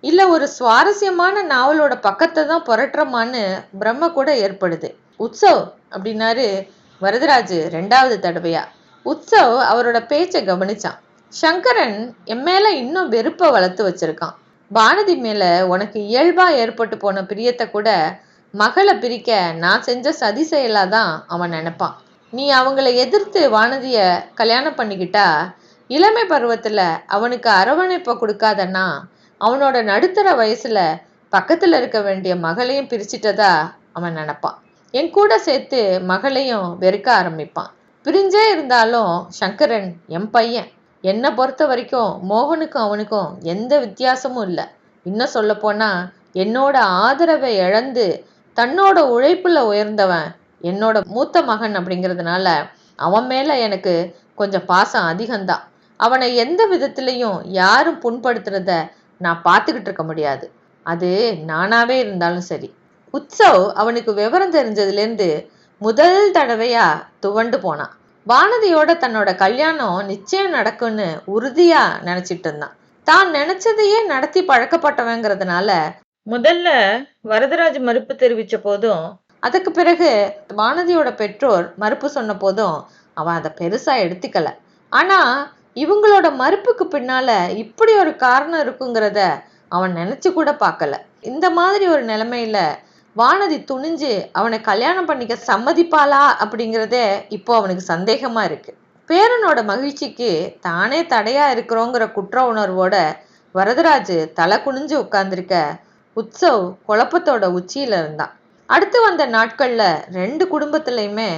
இல்ல ஒரு சுவாரஸ்யமான நாவலோட பக்கத்தை தான் புரட்டுறமான்னு பிரம்ம கூட ஏற்படுது. உற்சவ் அப்படின்னாரு வரதராஜ் 2வது தடவையா. உற்சவ் அவரோட பேச்சை கவனிச்சான். சங்கரன் என் மேல இன்னும் வெறுப்பை வளர்த்து வச்சிருக்கான். வானதி மேல உனக்கு இயல்பா ஏற்பட்டு போன பிரியத்தை கூட மகளை பிரிக்க நான் செஞ்ச சதி செயலாதான் அவன் நினைப்பான். நீ அவங்கள எதிர்த்து வானதிய கல்யாணம் பண்ணிக்கிட்டா இளமை பருவத்துல அவனுக்கு அரவணைப்பை கொடுக்காதன்னா அவனோட நடுத்தர வயசுல பக்கத்துல இருக்க வேண்டிய மகளையும் பிரிச்சிட்டதா அவன் நினைப்பான். என் கூட சேர்த்து மகளையும் வெறுக்க ஆரம்பிப்பான். பிரிஞ்சே இருந்தாலும் சங்கரன் என் பையன். என்னை பொறுத்த வரைக்கும் மோகனுக்கும் அவனுக்கும் எந்த வித்தியாசமும் இல்லை. இன்னும் சொல்ல போனா என்னோட ஆதரவை இழந்து தன்னோட உழைப்புல உயர்ந்தவன் என்னோட மூத்த மகன் அப்படிங்கிறதுனால அவன் மேல எனக்கு கொஞ்சம் பாசம் அதிகம்தான். அவனை எந்த விதத்திலையும் யாரும் புண்படுத்துறத நான் பார்த்துக்கிட்டு இருக்க முடியாது. அது நானாவே இருந்தாலும் சரி. உற்சவ் அவனுக்கு விவரம் தெரிஞ்சதுலேருந்து முதல் தடவையா துவண்டு போனான். வானதியோட தன்னோட கல்யாணம் நிச்சயம் நடக்கும்னு உறுதியா நினைச்சிட்டு இருந்தான். தான் நினைச்சதையே நடத்தி பழக்கப்பட்டவங்கிறதுனால முதல்ல வரதராஜ் மறுப்பு தெரிவிச்ச போதும் அதுக்கு பிறகு வானதியோட பெற்றோர் மறுப்பு சொன்ன போதும் அவன் அதை பெருசா எடுத்துக்கல. ஆனா இவங்களோட மறுப்புக்கு பின்னால இப்படி ஒரு காரணம் இருக்குங்கிறத அவன் நினைச்சு கூட பார்க்கல. இந்த மாதிரி ஒரு நிலைமையில வானதி துணிஞ்சு அவனை கல்யாணம் பண்ணிக்க சம்மதிப்பாளா அப்படிங்கிறதே இப்போ அவனுக்கு சந்தேகமா இருக்கு. பேரனோட மகிழ்ச்சிக்கு தானே தடையா இருக்கிறோங்கிற குற்ற உணர்வோட வரதராஜ் தலை குனிஞ்சு உட்கார்ந்துருக்க உற்சவ் குழப்பத்தோட உச்சியில இருந்தான். அடுத்து வந்த நாட்கள்ல 2 குடும்பத்திலையுமே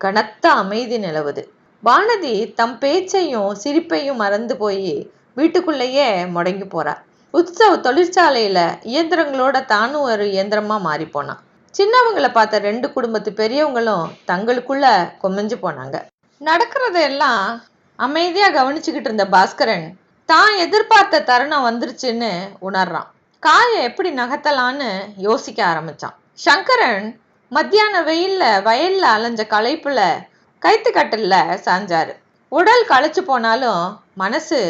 கனத்த அமைதி நிலவுது. வானதி தம் பேச்சையும் சிரிப்பையும் மறந்து போய் வீட்டுக்குள்ளேயே முடங்கி போறா. உற்சவ் தொழிற்சாலையில இயந்திரங்களோட தானும் ஒரு இயந்திரமா மாறி போனான். சின்னவங்களை பார்த்த 2 குடும்பத்து பெரியவங்களும் தங்களுக்குள்ள கொமைஞ்சு போனாங்க. நடக்கிறதெல்லாம் அமைதியா கவனிச்சுக்கிட்டு இருந்த பாஸ்கரன் தான் எதிர்பார்த்த தருணம் வந்துருச்சுன்னு உணர்றான். காயை எப்படி நகர்த்தலான்னு யோசிக்க ஆரம்பிச்சான். சங்கரன் மத்தியான வெயில்ல வயல்ல அலைஞ்ச களைப்புல கைத்து கட்டல்ல சாஞ்சாரு. உடல் களைச்சு போனாலும் மனசு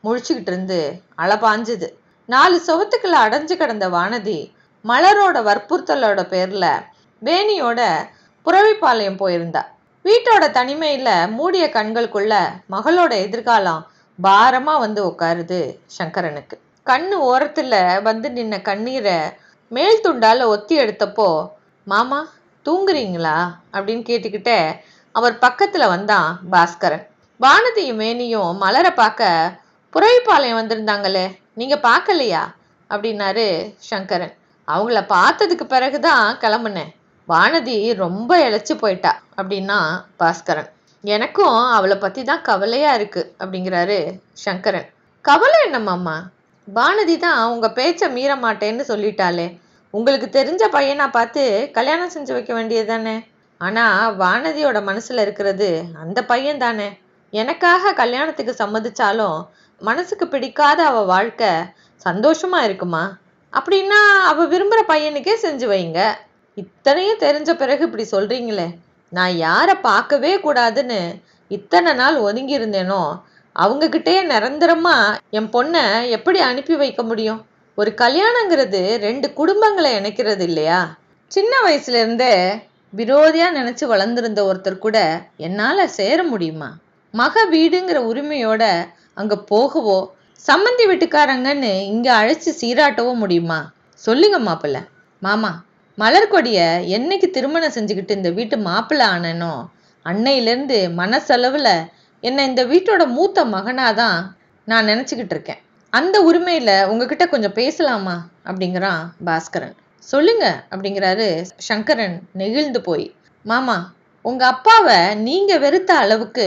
முழிச்சுக்கிட்டு இருந்து அளபாஞ்சுது. 4 சுவத்துக்குள்ள அடைஞ்சு கிடந்த வானதி மலரோட வற்புறுத்தலோட பேர்ல வேணியோட புறவிப்பாளையம் போயிருந்தா. வீட்டோட தனிமையில மூடிய கண்களுக்குள்ள மகளோட எதிர்காலம் பாரமா வந்து உட்காருது சங்கரனுக்கு. கண்ணு ஓரத்துல வந்து நின்ன கண்ணீரை மேல் துண்டால ஒத்தி எடுத்தப்போ, மாமா தூங்குறீங்களா அப்படின்னு கேட்டுக்கிட்டே அவர் பக்கத்துல வந்தான் பாஸ்கரன். வானதியும் வேணியும் மலரை பார்க்க புறவிப்பாளையம் வந்திருந்தாங்களே, நீங்க பார்க்கலையா அப்படின்னாரு சங்கரன். அவங்கள பார்த்ததுக்கு பிறகுதான் கிளம்புனேன். வானதி ரொம்ப இழைச்சு போயிட்டா அப்படின்னா பாஸ்கரன். எனக்கும் அவளை பத்தி தான் கவலையா இருக்கு அப்படிங்கிறாரு சங்கரன். கவலை என்னம்மாம்மா? வானதி தான் உங்க பேச்ச மீற மாட்டேன்னு சொல்லிட்டாளே. உங்களுக்கு தெரிஞ்ச பையனா பார்த்து கல்யாணம் செஞ்சு வைக்க வேண்டியது தானே. ஆனா வானதியோட மனசுல இருக்கிறது அந்த பையன் தானே. எனக்காக கல்யாணத்துக்கு சம்மதிச்சாலும் மனசுக்கு பிடிக்காத அவ வாழ்க்கை சந்தோஷமா இருக்குமா? அப்படின்னா அவ விரும்புற பையனுக்கே செஞ்சு வைங்க. இத்தனையும் தெரிஞ்ச பிறகு இப்படி சொல்றீங்களே. நான் யாரை பார்க்கவே கூடாதுன்னு இத்தனை நாள் ஒதுங்கி இருந்தேனோ அவங்க கிட்டே நிரந்தரமா என் பொண்ணை எப்படி அனுப்பி வைக்க முடியும்? ஒரு கல்யாணங்கிறது ரெண்டு குடும்பங்களை இணைக்கிறது இல்லையா? சின்ன வயசுல இருந்தே விரோதியா நினைச்சு வளர்ந்திருந்த ஒருத்தர் கூட என்னால சேர முடியுமா? மக வீடுங்கிற உரிமையோட அங்க போகவோ, சம்மந்தி வீட்டுக்காரங்கன்னு இங்க அழைச்சு சீராட்டவோ முடியுமா? சொல்லுங்க மாப்பிள்ள. மாமா, மலர்கொடிய என்னைக்கு திருமணம் செஞ்சுக்கிட்டு இந்த வீட்டு மாப்பிள்ள ஆனனோ அன்னையிலேருந்து மனசளவுல என்னை இந்த வீட்டோட மூத்த மகனாதான் நான் நினைச்சுக்கிட்டு இருக்கேன். அந்த உரிமையில உங்ககிட்ட கொஞ்சம் பேசலாமா அப்படிங்கிறான் பாஸ்கரன். சொல்லுங்க அப்படிங்கிறாரு சங்கரன் நெகிழ்ந்து போய். மாமா, உங்க அப்பாவை நீங்க வெறுத்த அளவுக்கு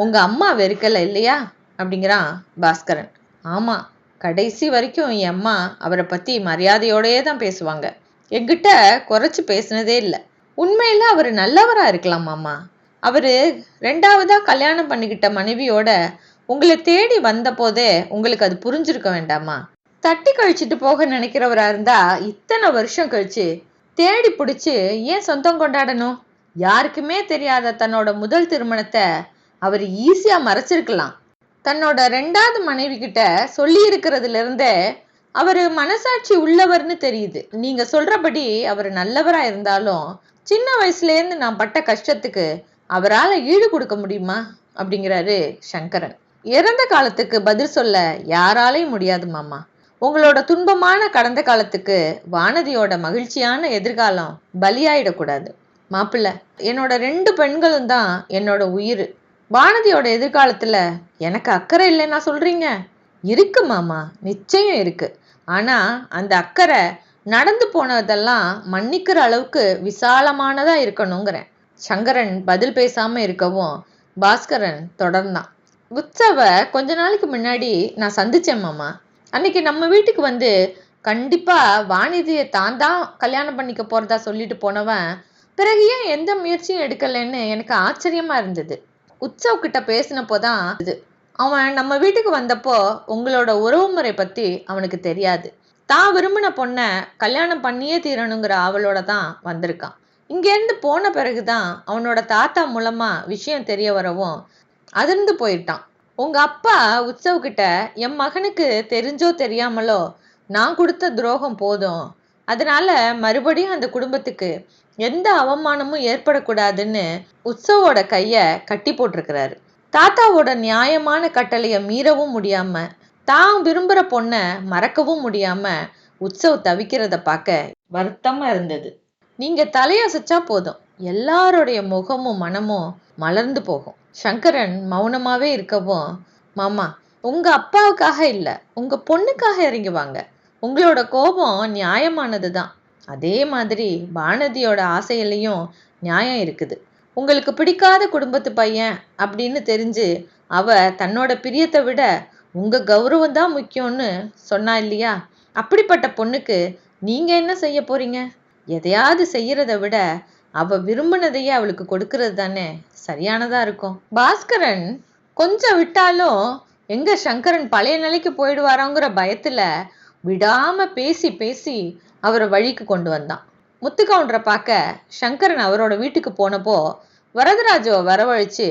உங்க அம்மா வெறுக்கல இல்லையா அப்படிங்கிறான் பாஸ்கரன். ஆமா, கடைசி வரைக்கும் என் அம்மா அவரை பத்தி மரியாதையோடயே தான் பேசுவாங்க. என்கிட்ட குறைச்சு பேசினதே இல்லை. உண்மையில அவரு நல்லவரா இருக்கலாம் மாமா. அவரு ரெண்டாவதா கல்யாணம் பண்ணிக்கிட்ட மனைவியோட உங்களை தேடி வந்த போதே உங்களுக்கு அது புரிஞ்சிருக்க வேண்டாமா? தட்டி கழிச்சிட்டு போக நினைக்கிறவரா இருந்தா இத்தனை வருஷம் கழிச்சு தேடி பிடிச்சு ஏன் சொந்தம் கொண்டாடணும்? யாருக்குமே தெரியாத தன்னோட முதல் திருமணத்தை அவர் ஈஸியா மறைச்சிருக்கலாம். தன்னோட ரெண்டாவது மனைவி கிட்ட சொல்லி இருக்கிறதுல இருந்தே அவரு மனசாட்சி உள்ளவர்னு தெரியுது. நீங்க சொல்றபடி அவர் நல்லவரா இருந்தாலும் சின்ன வயசுல இருந்து நான் பட்ட கஷ்டத்துக்கு அவரால் ஈடு கொடுக்க முடியுமா அப்படிங்கிறாரு சங்கரன். இறந்த காலத்துக்கு பதில் சொல்ல யாராலையும் முடியாது மாமா. உங்களோட துன்பமான கடந்த காலத்துக்கு வானதியோட மகிழ்ச்சியான எதிர்காலம் பலியாயிடக்கூடாது. மாப்பிள்ள, என்னோட 2 பெண்களும் தான் என்னோட உயிர். வானதியோட எதிர்காலத்துல எனக்கு அக்கறை இல்லைன்னா சொல்றீங்க? இருக்கு மாமா, நிச்சயம் இருக்கு. ஆனா அந்த அக்கறை நடந்து போனதெல்லாம் மன்னிக்கிற அளவுக்கு விசாலமானதா இருக்கணுங்கிறேன். சங்கரன் பதில் பேசாம இருக்கவும் பாஸ்கரன் தொடர்ந்தான். உற்சவ கொஞ்ச நாளைக்கு முன்னாடி நான் சந்திச்சேன் மாமா. அன்னைக்கு நம்ம வீட்டுக்கு வந்து கண்டிப்பா வாணிதியை தான் கல்யாணம் பண்ணிக்க போறதா சொல்லிட்டு போனவன் பிறகு ஏன் எந்த முயற்சியும் எடுக்கலன்னு எனக்கு ஆச்சரியமா இருந்தது. உற்சவ் கிட்ட பேசினப்போதான் அவன் நம்ம வீட்டுக்கு வந்தப்போ உங்களோட உறவு முறை பத்தி அவனுக்கு தெரியாது. தான் விரும்பின பொண்ண கல்யாணம் பண்ணியே தீரணுங்கிற ஆவலோட தான் வந்திருக்கான். இங்கேருந்து போன பிறகுதான் அவனோட தாத்தா மூலமா விஷயம் தெரிய வரவும் அதிர்ந்து போயிட்டான். உங்க அப்பா உற்சவ் கிட்ட என் மகனுக்கு தெரிஞ்சோ தெரியாமலோ நான் கொடுத்த துரோகம் போதும், அதனால மறுபடியும் அந்த குடும்பத்துக்கு எந்த அவமானமும் ஏற்படக்கூடாதுன்னு உற்சவோட கைய கட்டி போட்டிருக்கிறாரு. தாத்தாவோட நியாயமான கட்டளைய மீறவும் முடியாம தான் விரும்புற பொண்ண மறக்கவும் முடியாம உற்சவ் தவிக்கிறத பார்க்க வருத்தமா இருந்தது. நீங்க தலையசைச்சா போதும், எல்லாருடைய முகமும் மனமும் மலர்ந்து போகும். சங்கரன் மௌனமாவே இருக்கவும், மாமா, உங்க அப்பாவுக்காக இல்ல, உங்க பொண்ணுக்காக இறங்கி வாங்க. உங்களோட கோபம் நியாயமானதுதான். அதே மாதிரி வானதியோட ஆசையிலையும் நியாயம் இருக்குது. உங்களுக்கு பிடிக்காத குடும்பத்து பையன் அப்படின்னு தெரிஞ்சு அவ தன்னோட பிரியத்தை விட உங்க கௌரவம் தான் முக்கியம்னு சொன்னா இல்லையா? அப்படிப்பட்ட பொண்ணுக்கு நீங்க என்ன செய்ய போறீங்க? எதையாவது செய்யறத விட அவ விரும்பினதையே அவளுக்கு கொடுக்கறது தானே சரியானதா இருக்கும். பாஸ்கரன் கொஞ்சம் விட்டாலும் எங்க சங்கரன் பழைய நிலைக்கு போயிடுவாரோங்கிற பயத்துல விடாம பேசி பேசி அவரை வழிக்கு கொண்டு வந்தான். முத்துக்கவுண்டரை பார்க்க சங்கரன் அவரோட வீட்டுக்கு போனப்போ வரதராஜுவை வரவழைச்சு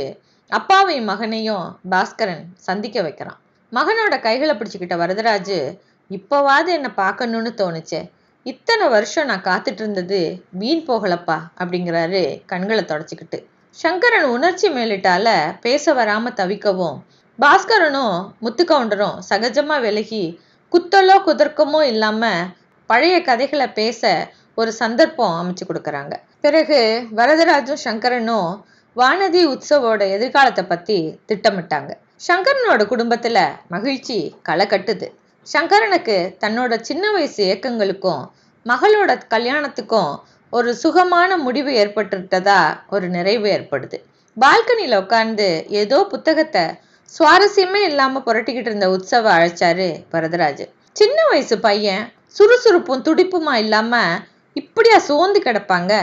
அப்பாவையும் மகனையும் பாஸ்கரன் சந்திக்க வைக்கிறான். மகனோட கைகளை பிடிச்சுக்கிட்ட வரதராஜு, இப்போவாது என்னை பார்க்கணும்னு தோணுச்சே, இத்தனை வருஷம் நான் காத்துட்டு இருந்தது வீண் போகலப்பா அப்படிங்கிறாரு கண்களை தொடச்சிக்கிட்டு. சங்கரன் உணர்ச்சி மேலிட்டால பேச வராம தவிக்கவும் பாஸ்கரனும் முத்துக்கவுண்டரும் சகஜமா விலகி குத்தலோ குதர்க்கமோ இல்லாம பழைய கதைகளை பேச ஒரு சந்தர்ப்பம் அமைச்சு கொடுக்கறாங்க. பிறகு வரதராஜும் சங்கரனும் வானதி உற்சவோட எதிர்காலத்தை பத்தி திட்டமிட்டாங்க. சங்கரனோட குடும்பத்துல மகிழ்ச்சி களை கட்டுது. சங்கரனுக்கு தன்னோட சின்ன வயசு ஏக்கங்களுக்கும் மகளோட கல்யாணத்துக்கும் ஒரு சுகமான முடிவு ஏற்பட்டுட்டதா ஒரு நிறைவு ஏற்படுது. பால்கனியில உட்கார்ந்து ஏதோ புத்தகத்தை சுவாரஸ்யமே இல்லாம புரட்டிக்கிட்டு இருந்த உற்சவ அழைச்சாரு வரதராஜ். சின்ன வயசு பையன் சுறுசுறுப்பும் துடிப்புமா இல்லாம இப்படியா சோர்ந்து கிடப்பாங்க?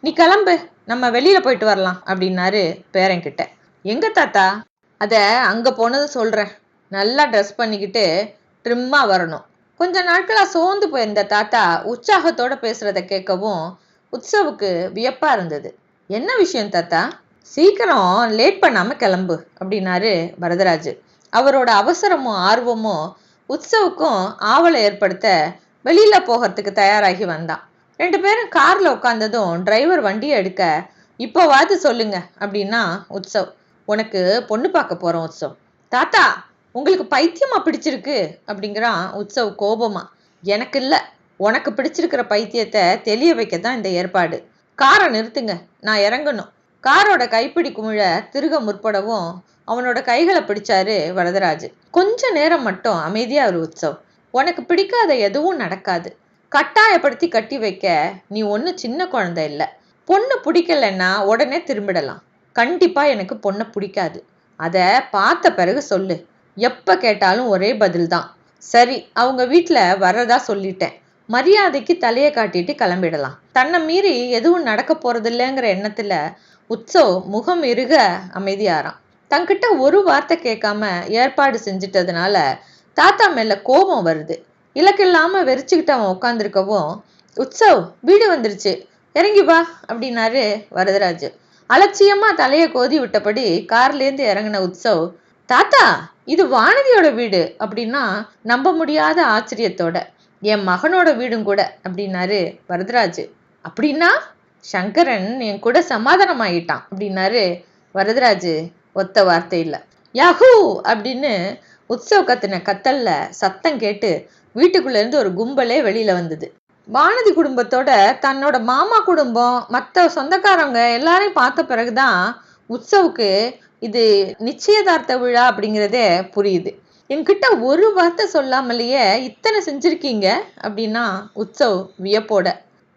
நீ கிளம்பு, நம்ம வெளியில போயிட்டு வரலாம் அப்படின்னாரு பேரன்கிட்ட. எங்க தாத்தா? அத அங்க போனது சொல்றேன். நல்லா ட்ரெஸ் பண்ணிக்கிட்டு ட்ரிம்மா வரணும். கொஞ்ச நாட்களா சோர்ந்து போயிருந்த தாத்தா உற்சாகத்தோட பேசுறத கேட்கவும் உற்சவுக்கு வியப்பா இருந்தது. என்ன விஷயம் தாத்தா? சீக்கிரம் லேட் பண்ணாம கிளம்பு அப்படின்னாரு வரதராஜ். அவரோட அவசரமும் ஆர்வமும் உற்சவுக்கும் ஆவலை ஏற்படுத்த வெளியில போகிறதுக்கு தயாராகி வந்தான். 2 பேரும் கார்ல உட்கார்ந்ததும் டிரைவர் வண்டியை எடுக்க, இப்போவாது சொல்லுங்க அப்படின்னா உற்சவ். உனக்கு பொண்ணு பார்க்க போறோம் உற்சவ். தாத்தா, உங்களுக்கு பைத்தியமா பிடிச்சிருக்கு அப்படிங்கிறான் உற்சவ் கோபமா. எனக்கு இல்ல, உனக்கு பிடிச்சிருக்கிற பைத்தியத்தை தெளிய வைக்கத்தான் இந்த ஏற்பாடு. காரை நிறுத்துங்க, நான் இறங்கணும். காரோட கைப்பிடி குமிழ திருக முற்படவும் அவனோட கைகளை பிடிச்சாரு வரதராஜ். கொஞ்ச நேரம் மட்டும் அமைதியா ஒரு உற்சவ். உனக்கு பிடிக்காத எதுவும் நடக்காது. கட்டாயப்படுத்தி கட்டி வைக்க நீ ஒன்னும் சின்ன குழந்தை இல்லை. பொண்ணு பிடிக்கலன்னா உடனே திரும்பிடலாம். கண்டிப்பா எனக்கு பொண்ணை பிடிக்காது. அத பார்த்த பிறகு சொல்லு. எப்ப கேட்டாலும் ஒரே பதில் தான். சரி, அவங்க வீட்டுல வர்றதா சொல்லிட்டேன். மரியாதைக்கு தலையை காட்டிட்டு கிளம்பிடலாம். தன்னை மீறி எதுவும் நடக்க போறது இல்லைங்கிற எண்ணத்துல உற்சவ் முகம் இறுக அமைதியாராம். தங்கிட்ட ஒரு வார்த்தை கேட்காம ஏற்பாடு செஞ்சிட்டதுனால தாத்தா மேல கோபம் வருது. இலக்கில்லாம வெறிச்சுக்கிட்டு அவன் உட்காந்துருக்கவும், உற்சவ் வீடு வந்துருச்சு, இறங்கி வா அப்படின்னாரு வரதராஜ். அலட்சியமா தலையை கோதி விட்டபடி கார்லேருந்து இறங்கின உற்சவ், தாத்தா இது வானதியோட வீடு அப்படின்னா நம்ப முடியாத ஆச்சரியத்தோட, என் மகனோட வீடும் கூட அப்படின்னாரு வரதராஜ். அப்படின்னா சங்கரன் என் கூட சமாதானம் ஆகிட்டான் அப்படின்னாரு வரதராஜ் ஒத்த வார்த்தையில். யாஹூ அப்படின்னு உற்சவ் கத்தின கத்தல்ல சத்தம் கேட்டு வீட்டுக்குள்ள இருந்து ஒரு கும்பலே வெளியில வந்தது. வானதி குடும்பத்தோட தன்னோட மாமா குடும்பம் மற்ற சொந்தக்காரங்க எல்லாரையும் பார்த்த பிறகுதான் உற்சவுக்கு இது நிச்சயதார்த்த விழா அப்படிங்கிறதே புரியுது. என்கிட்ட ஒரு வார்த்தை சொல்லாமலேயே இத்தனை செஞ்சிருக்கீங்க அப்படின்னா உற்சவ் வியப்போட.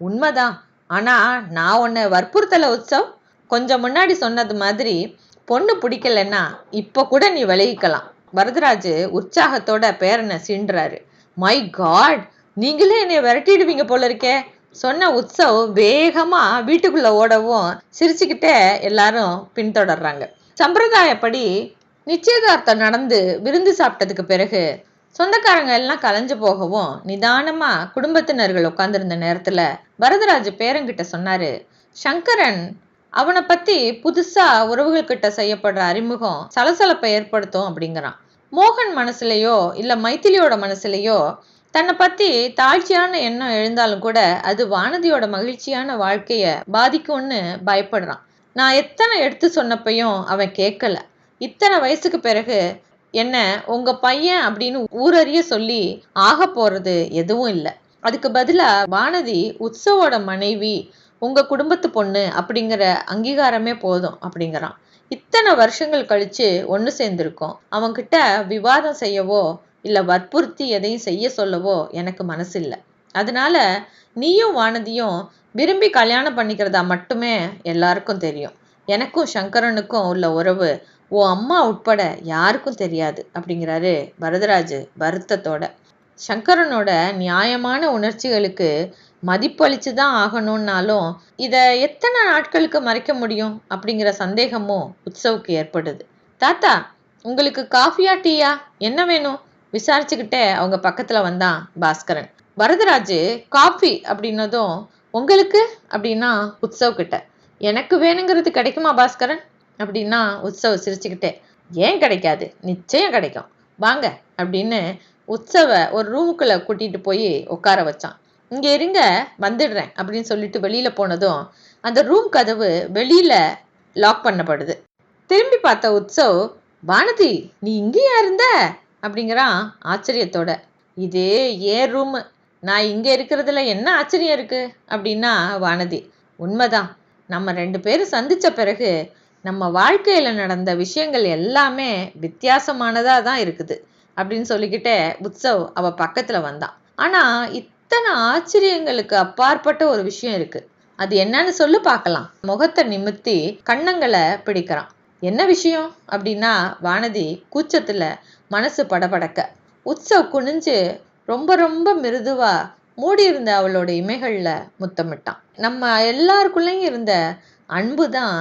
உண்மைதான், ஆனா நான் உன்னை வற்புறுத்தல உற்சவ். கொஞ்சம் முன்னாடி சொன்னது மாதிரி பொண்ணு பிடிக்கலன்னா இப்ப கூட நீ விலகிக்கலாம். வரதராஜ் உற்சாகத்தோட பேரனை சீன்றாரு. மை காட், நீங்களே என்னை விரட்டிடுவீங்க போல இருக்கே சொன்ன உற்சவ் வேகமா வீட்டுக்குள்ள ஓடவும் சிரிச்சுக்கிட்டே எல்லாரும் பின்தொடர்றாங்க. சம்பிரதாயப்படி நிச்சயதார்த்தம் நடந்து விருந்து சாப்பிட்டதுக்கு பிறகு சொந்தக்காரங்க எல்லாம் கலைஞ்சு போகவும் நிதானமா குடும்பத்தினர்கள் உட்கார்ந்துருந்த நேரத்துல வரதராஜ் பேரங்கிட்ட சொன்னாரு, சங்கரன் அவனை பத்தி புதுசா உறவுகள் கிட்ட செய்யப்படுற அறிமுகம் சலசலப்பை ஏற்படுத்தும் அப்படிங்கிறான். மோகன் மனசுலயோ இல்ல மைத்திலியோட மனசுலயோ தன்னை பத்தி தாழ்ச்சியான எண்ணம் எழுந்தாலும் கூட அது வானதியோட மகிழ்ச்சியான வாழ்க்கைய பாதிக்கும்னு பயப்படுறான். நான் எத்தனை எடுத்து சொன்னப்பையும் அவன் கேட்கல. இத்தனை வயசுக்கு பிறகு என்ன உங்க பையன் அப்படின்னு ஊரறிய சொல்லி ஆக போறது எதுவும் இல்லை. அதுக்கு பதிலா வானதி உற்சவோட மனைவி, உங்க குடும்பத்து பொண்ணு அப்படிங்கிற அங்கீகாரமே போதும் அப்படிங்கிறான். இத்தனை வருஷங்கள் கழிச்சு ஒன்று சேர்ந்திருக்கோம். அவன்கிட்ட விவாதம் செய்யவோ இல்ல வற்புறுத்தி எதையும் செய்ய சொல்லவோ எனக்கு மனசு இல்லை. அதனால நீயும் வானதியும் விரும்பி கல்யாணம் பண்ணிக்கிறதா மட்டுமே எல்லாருக்கும் தெரியும். எனக்கும் சங்கரனுக்கும் உள்ள உறவு உன் அம்மா உட்பட யாருக்கும் தெரியாது அப்படிங்கிறாரு வரதராஜ் வருத்தத்தோட. சங்கரனோட நியாயமான உணர்ச்சிகளுக்கு மதிப்பளிச்சுதான் ஆகணும்னாலும் இத எத்தனை நாட்களுக்கு மறைக்க முடியும் அப்படிங்கிற சந்தேகமும் உற்சவுக்கு ஏற்படுது. தாத்தா, உங்களுக்கு காஃபியா டீயா என்ன வேணும் விசாரிச்சுக்கிட்டே அவங்க பக்கத்துல வந்தான் பாஸ்கரன். வரதராஜ் காஃபி அப்படின்னதும் உங்களுக்கு அப்படின்னா உற்சவ் கிட்ட, எனக்கு வேணுங்கிறது கிடைக்குமா பாஸ்கரன் அப்படின்னா உற்சவ் சிரிச்சுக்கிட்டே, ஏன் கிடைக்காது, நிச்சயம் கிடைக்கும், வாங்க அப்படின்னு உற்சவ ஒரு ரூமுக்குள்ள கூட்டிட்டு போய் உட்கார வச்சான். இங்க இருங்க, வந்துடுறேன் அப்படின்னு சொல்லிட்டு வெளியில போனதும் அந்த ரூம் கதவு வெளியில லாக் பண்ணப்படுது. திரும்பி பார்த்த உற்சவ், வானதி நீ இங்கேயா இருந்த அப்படிங்கிறான் ஆச்சரியத்தோட. இதே ஏன் ரூம், நான் இங்க இருக்கிறதுல என்ன ஆச்சரியம் இருக்கு அப்படின்னா வானதி, உண்மைதான், நம்ம 2 பேரும் சந்திச்ச பிறகு நம்ம வாழ்க்கையில நடந்த விஷயங்கள் எல்லாமே வித்தியாசமானதா தான் இருக்குது அப்படின்னு சொல்லிக்கிட்டே உற்சவ் அவ பக்கத்துல வந்தான். ஆனா இத்தனை ஆச்சரியங்களுக்கு அப்பாற்பட்ட ஒரு விஷயம் இருக்கு, அது என்னன்னு சொல்லு பார்க்கலாம். முகத்தை நிமித்தி கண்ணங்களை பிடிக்கிறான். என்ன விஷயம் அப்படின்னா வானதி கூச்சத்துல மனசு படபடக்க. உற்சவ் குனிஞ்சு ரொம்ப ரொம்ப மிருதுவா மூடி இருந்த அவளோட இமைகள்ல முத்தமிட்டான். நம்ம எல்லாருக்குள்ளேயும் இருந்த அன்பு தான்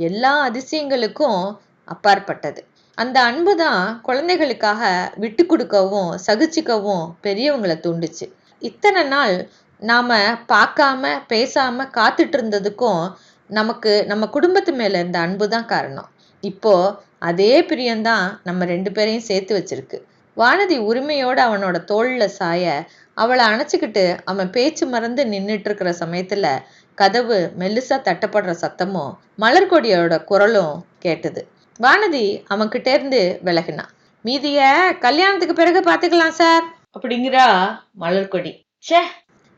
எல்லா அதிசயங்களுக்கும் அப்பாற்பட்டது. அந்த அன்பு தான் குழந்தைகளுக்காக விட்டு கொடுக்கவும் சகிச்சுக்கவும் பெரியவங்களை தூண்டுச்சு. இத்தனை நாள் நாம பார்க்காம பேசாம காத்துட்டு இருந்ததுக்கும் நமக்கு நம்ம குடும்பத்து மேல இருந்த அன்பு தான் காரணம். இப்போ அதே பிரியம்தான் நம்ம 2 பேரையும் சேர்த்து வச்சிருக்கு. வானதி உரிமையோட அவனோட தோள்ல சாய அவளை அணைச்சுக்கிட்டு அவன் பேச்சு மறந்து நின்றுட்டு இருக்கிற சமயத்துல கதவு மெல்லிசா தட்டப்படுற சத்தமும் மலர்கொடியோட குரலும் கேட்டது. வானதி அவன்கிட்ட இருந்து விலகினான். மீதிய கல்யாணத்துக்கு பிறகு பாத்துக்கலாம் சார் அப்படிங்கிறா மலர்கொடி. ச்சே,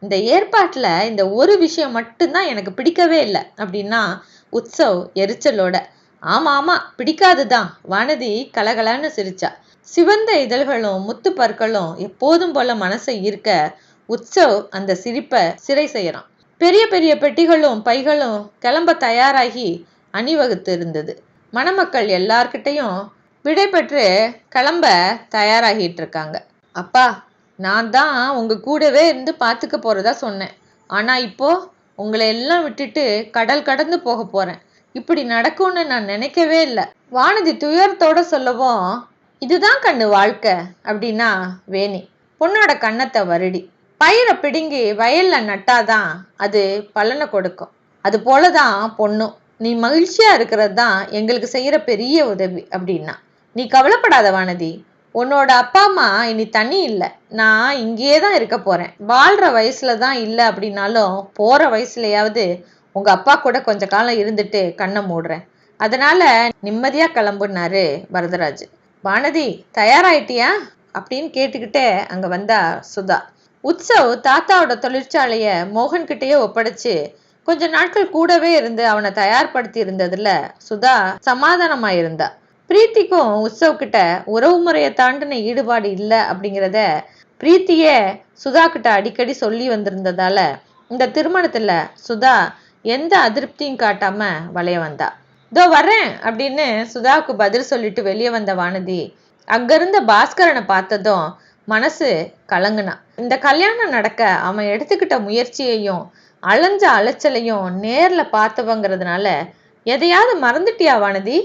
இந்த ஏற்பாட்டுல இந்த ஒரு விஷயம் மட்டும்தான் எனக்கு பிடிக்கவே இல்லை அப்படின்னா உற்சவ் எரிச்சலோட. ஆமா ஆமா, பிடிக்காதுதான். வானதி கலகலன்னு சிரிச்சா. சிவந்த இதழ்களும் முத்து பற்களும் எப்போதும் போல மனசை ஈர்க்க உற்சவ் அந்த சிரிப்பை சிறை செய்யறான். பெரிய பெரிய பெட்டிகளும் பைகளும் கிளம்ப தயாராகி அணிவகுத்து இருந்தது. மணமக்கள் எல்லார்கிட்டையும் விடை பெற்று கிளம்ப தயாராகிட்டு இருக்காங்க. அப்பா, நான் தான் உங்க கூடவே இருந்து பார்த்துக்க போறதா சொன்னேன். ஆனா இப்போ உங்களை எல்லாம் விட்டுட்டு கடல் கடந்து போக போறேன். இப்படி நடக்கும்னு நான் நினைக்கவே இல்லை. வானதி துயரத்தோட சொல்லவும், இதுதான் கண்ணு வாழ்க்கை அப்படின்னா வேணி பொண்ணோட கண்ணத்தை வருடி. பயிரை பிடுங்கி வயல்ல நட்டாதான் அது பலனை கொடுக்கும். அது போலதான் பொண்ணும். நீ மகிழ்ச்சியா இருக்கிறது தான் எங்களுக்கு செய்யற பெரிய உதவி அப்படின்னா. நீ கவலைப்படாத வானதி, உன்னோட அப்பா அம்மா இனி தனி இல்லை. நான் இங்கேயே தான் இருக்க போறேன். வாழ்ற வயசுல தான் இல்லை அப்படின்னாலும் போற வயசுலயாவது உங்க அப்பா கூட கொஞ்ச காலம் இருந்துட்டு கண்ணை மூடுறேன். அதனால நிம்மதியா கிளம்புனாரு வரதராஜ். வானதி, தயாராயிட்டியா அப்படின்னு கேட்டுக்கிட்டே அங்க வந்தா சுதா. உற்சவ் தாத்தாவோட தொழிற்சாலைய மோகன் கிட்டேயே ஒப்படைச்சு கொஞ்ச நாட்கள் கூடவே இருந்து அவனை தயார்படுத்தி இருந்ததுல சுதா சமாதானமா இருந்தா. பிரீத்திக்கும் உற்சவ் கிட்ட உறவு முறையை தாண்டின ஈடுபாடு இல்லை அப்படிங்கிறத பிரீத்தியே சுதா கிட்ட அடிக்கடி சொல்லி வந்திருந்ததால இந்த திருமணத்துல சுதா எந்த அதிருப்தியும் காட்டாம வளைய வந்தா. இதோ வர்றேன் அப்படின்னு சுதாவுக்கு பதில் சொல்லிட்டு வெளியே வந்த வானதி அங்கிருந்த பாஸ்கரனை பார்த்ததும் மனசு கலங்குனா. இந்த கல்யாணம் நடக்க அவன் எடுத்துக்கிட்ட முயற்சியையும் அலைஞ்ச அலைச்சலையும் நேர்ல பார்த்தவங்கிறதுனால எதையாவது மறந்துட்டியா வானதி,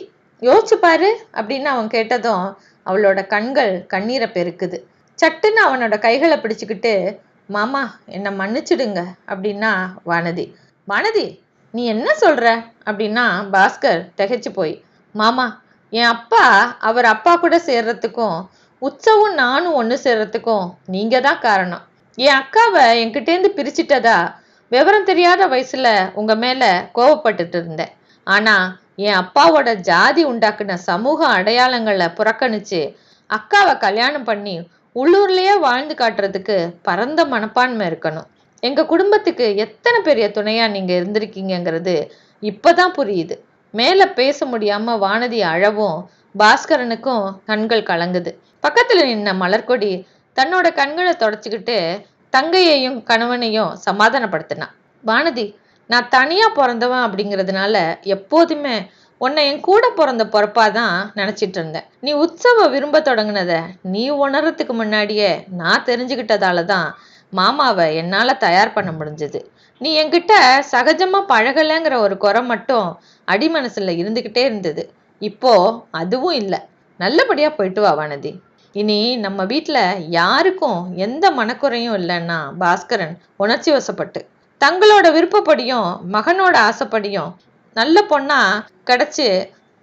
யோசிச்சு பாரு அப்படின்னு அவன் கேட்டதும் அவளோட கண்கள் கண்ணீரை பெருக்குது. சட்டுன்னு அவனோட கைகளை பிடிச்சுக்கிட்டு, மாமா என்னை மன்னிச்சிடுங்க அப்படின்னா வானதி. வானதி, நீ என்ன சொல்ற அப்படின்னா பாஸ்கர் திகைச்சு போய், மாமா, என் அப்பா அவர் அப்பா கூட சேர்றதுக்கும் உற்சவும் நானும் ஒன்று சேர்றதுக்கும் நீங்க தான் காரணம். என் அக்காவை என்கிட்டேருந்து பிரிச்சுட்டதா விவரம் தெரியாத வயசுல உங்க மேல கோவப்பட்டுட்டு இருந்தேன். ஆனா என் அப்பாவோட ஜாதி உண்டாக்குன சமூக அடையாளங்களை புறக்கணிச்சு அக்காவை கல்யாணம் பண்ணி உள்ளூர்லயே வாழ்ந்து காட்டுறதுக்கு பரந்த மனப்பான்மை இருக்கணும். எங்க குடும்பத்துக்கு எத்தனை பெரிய துணையா நீங்க இருந்திருக்கீங்கிறது இப்பதான் புரியுது. மேல பேச முடியாம வானதி அழவும் பாஸ்கரனுக்கும் கண்கள் கலங்குது. பக்கத்துல நின்ன மலர்கொடி தன்னோட கண்களை தொடச்சுக்கிட்டு தங்கையையும் கணவனையும் சமாதானப்படுத்தினான். வானதி, நான் தனியா பிறந்தவன் அப்படிங்கிறதுனால எப்போதுமே உன்னை என் கூட பிறந்த பொறுப்பாதான் நினைச்சிட்டு இருந்தேன். நீ உற்சவ விரும்ப தொடங்கினத நீ உணர்றதுக்கு முன்னாடியே நான் தெரிஞ்சுக்கிட்டதாலதான் மாமாவை என்னால தயார் பண்ண முடிஞ்சது. நீ என்கிட்ட சகஜமா பழகலைங்கிற ஒரு குறை மட்டும் அடி மனசுல இருந்துகிட்டே இருந்தது. இப்போ அதுவும் இல்லை. நல்லபடியா போயிட்டு வா வானதி. இனி நம்ம வீட்டுல யாருக்கும் எந்த மனக்குறையும் இல்லைன்னா பாஸ்கரன் உணர்ச்சி வசப்பட்டு தங்களோட விருப்பப்படியும் மகனோட ஆசைப்படியும் நல்ல பொண்ணா கிடைச்சு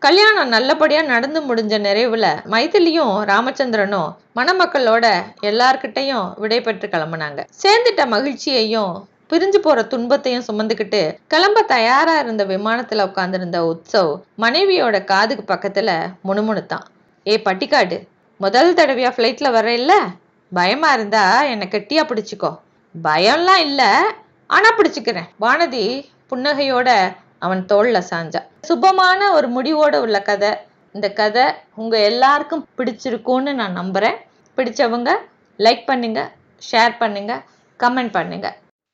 கல்யாணம் நல்லபடியா நடந்து முடிஞ்ச நிறைவுல மைதிலியும் ராமச்சந்திரனும் மணமக்களோட எல்லார்கிட்டையும் விடை பெற்று கிளம்புனாங்க. சேர்ந்துட்ட மகிழ்ச்சியையும் பிரிஞ்சு போற துன்பத்தையும் சுமந்துக்கிட்டு கிளம்ப தயாரா இருந்த விமானத்துல உட்கார்ந்திருந்த உற்சவ் மனைவியோட காதுக்கு பக்கத்துல முணுமுணுத்தான். ஏ பட்டிக்காடு, முதல் தடவையா ஃப்ளைட்ல வர இல்ல, பயமா இருந்தா என்னை கெட்டியா பிடிச்சிக்கோ. பயம்லாம் இல்ல, ஆனா பிடிச்சுக்கிறேன். வானதி புன்னகையோட அவன் தோல்ல சாஞ்சா. சுபமான ஒரு முடிவோட உள்ள கதை. இந்த கதை உங்க எல்லாருக்கும் பிடிச்சிருக்கும்னு நான் நம்புறேன். பிடிச்சவங்க லைக் பண்ணுங்க, ஷேர் பண்ணுங்க, கமெண்ட் பண்ணுங்க.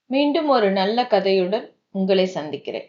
மீண்டும் ஒரு நல்ல கதையுடன் உங்களை சந்திக்கிறேன்.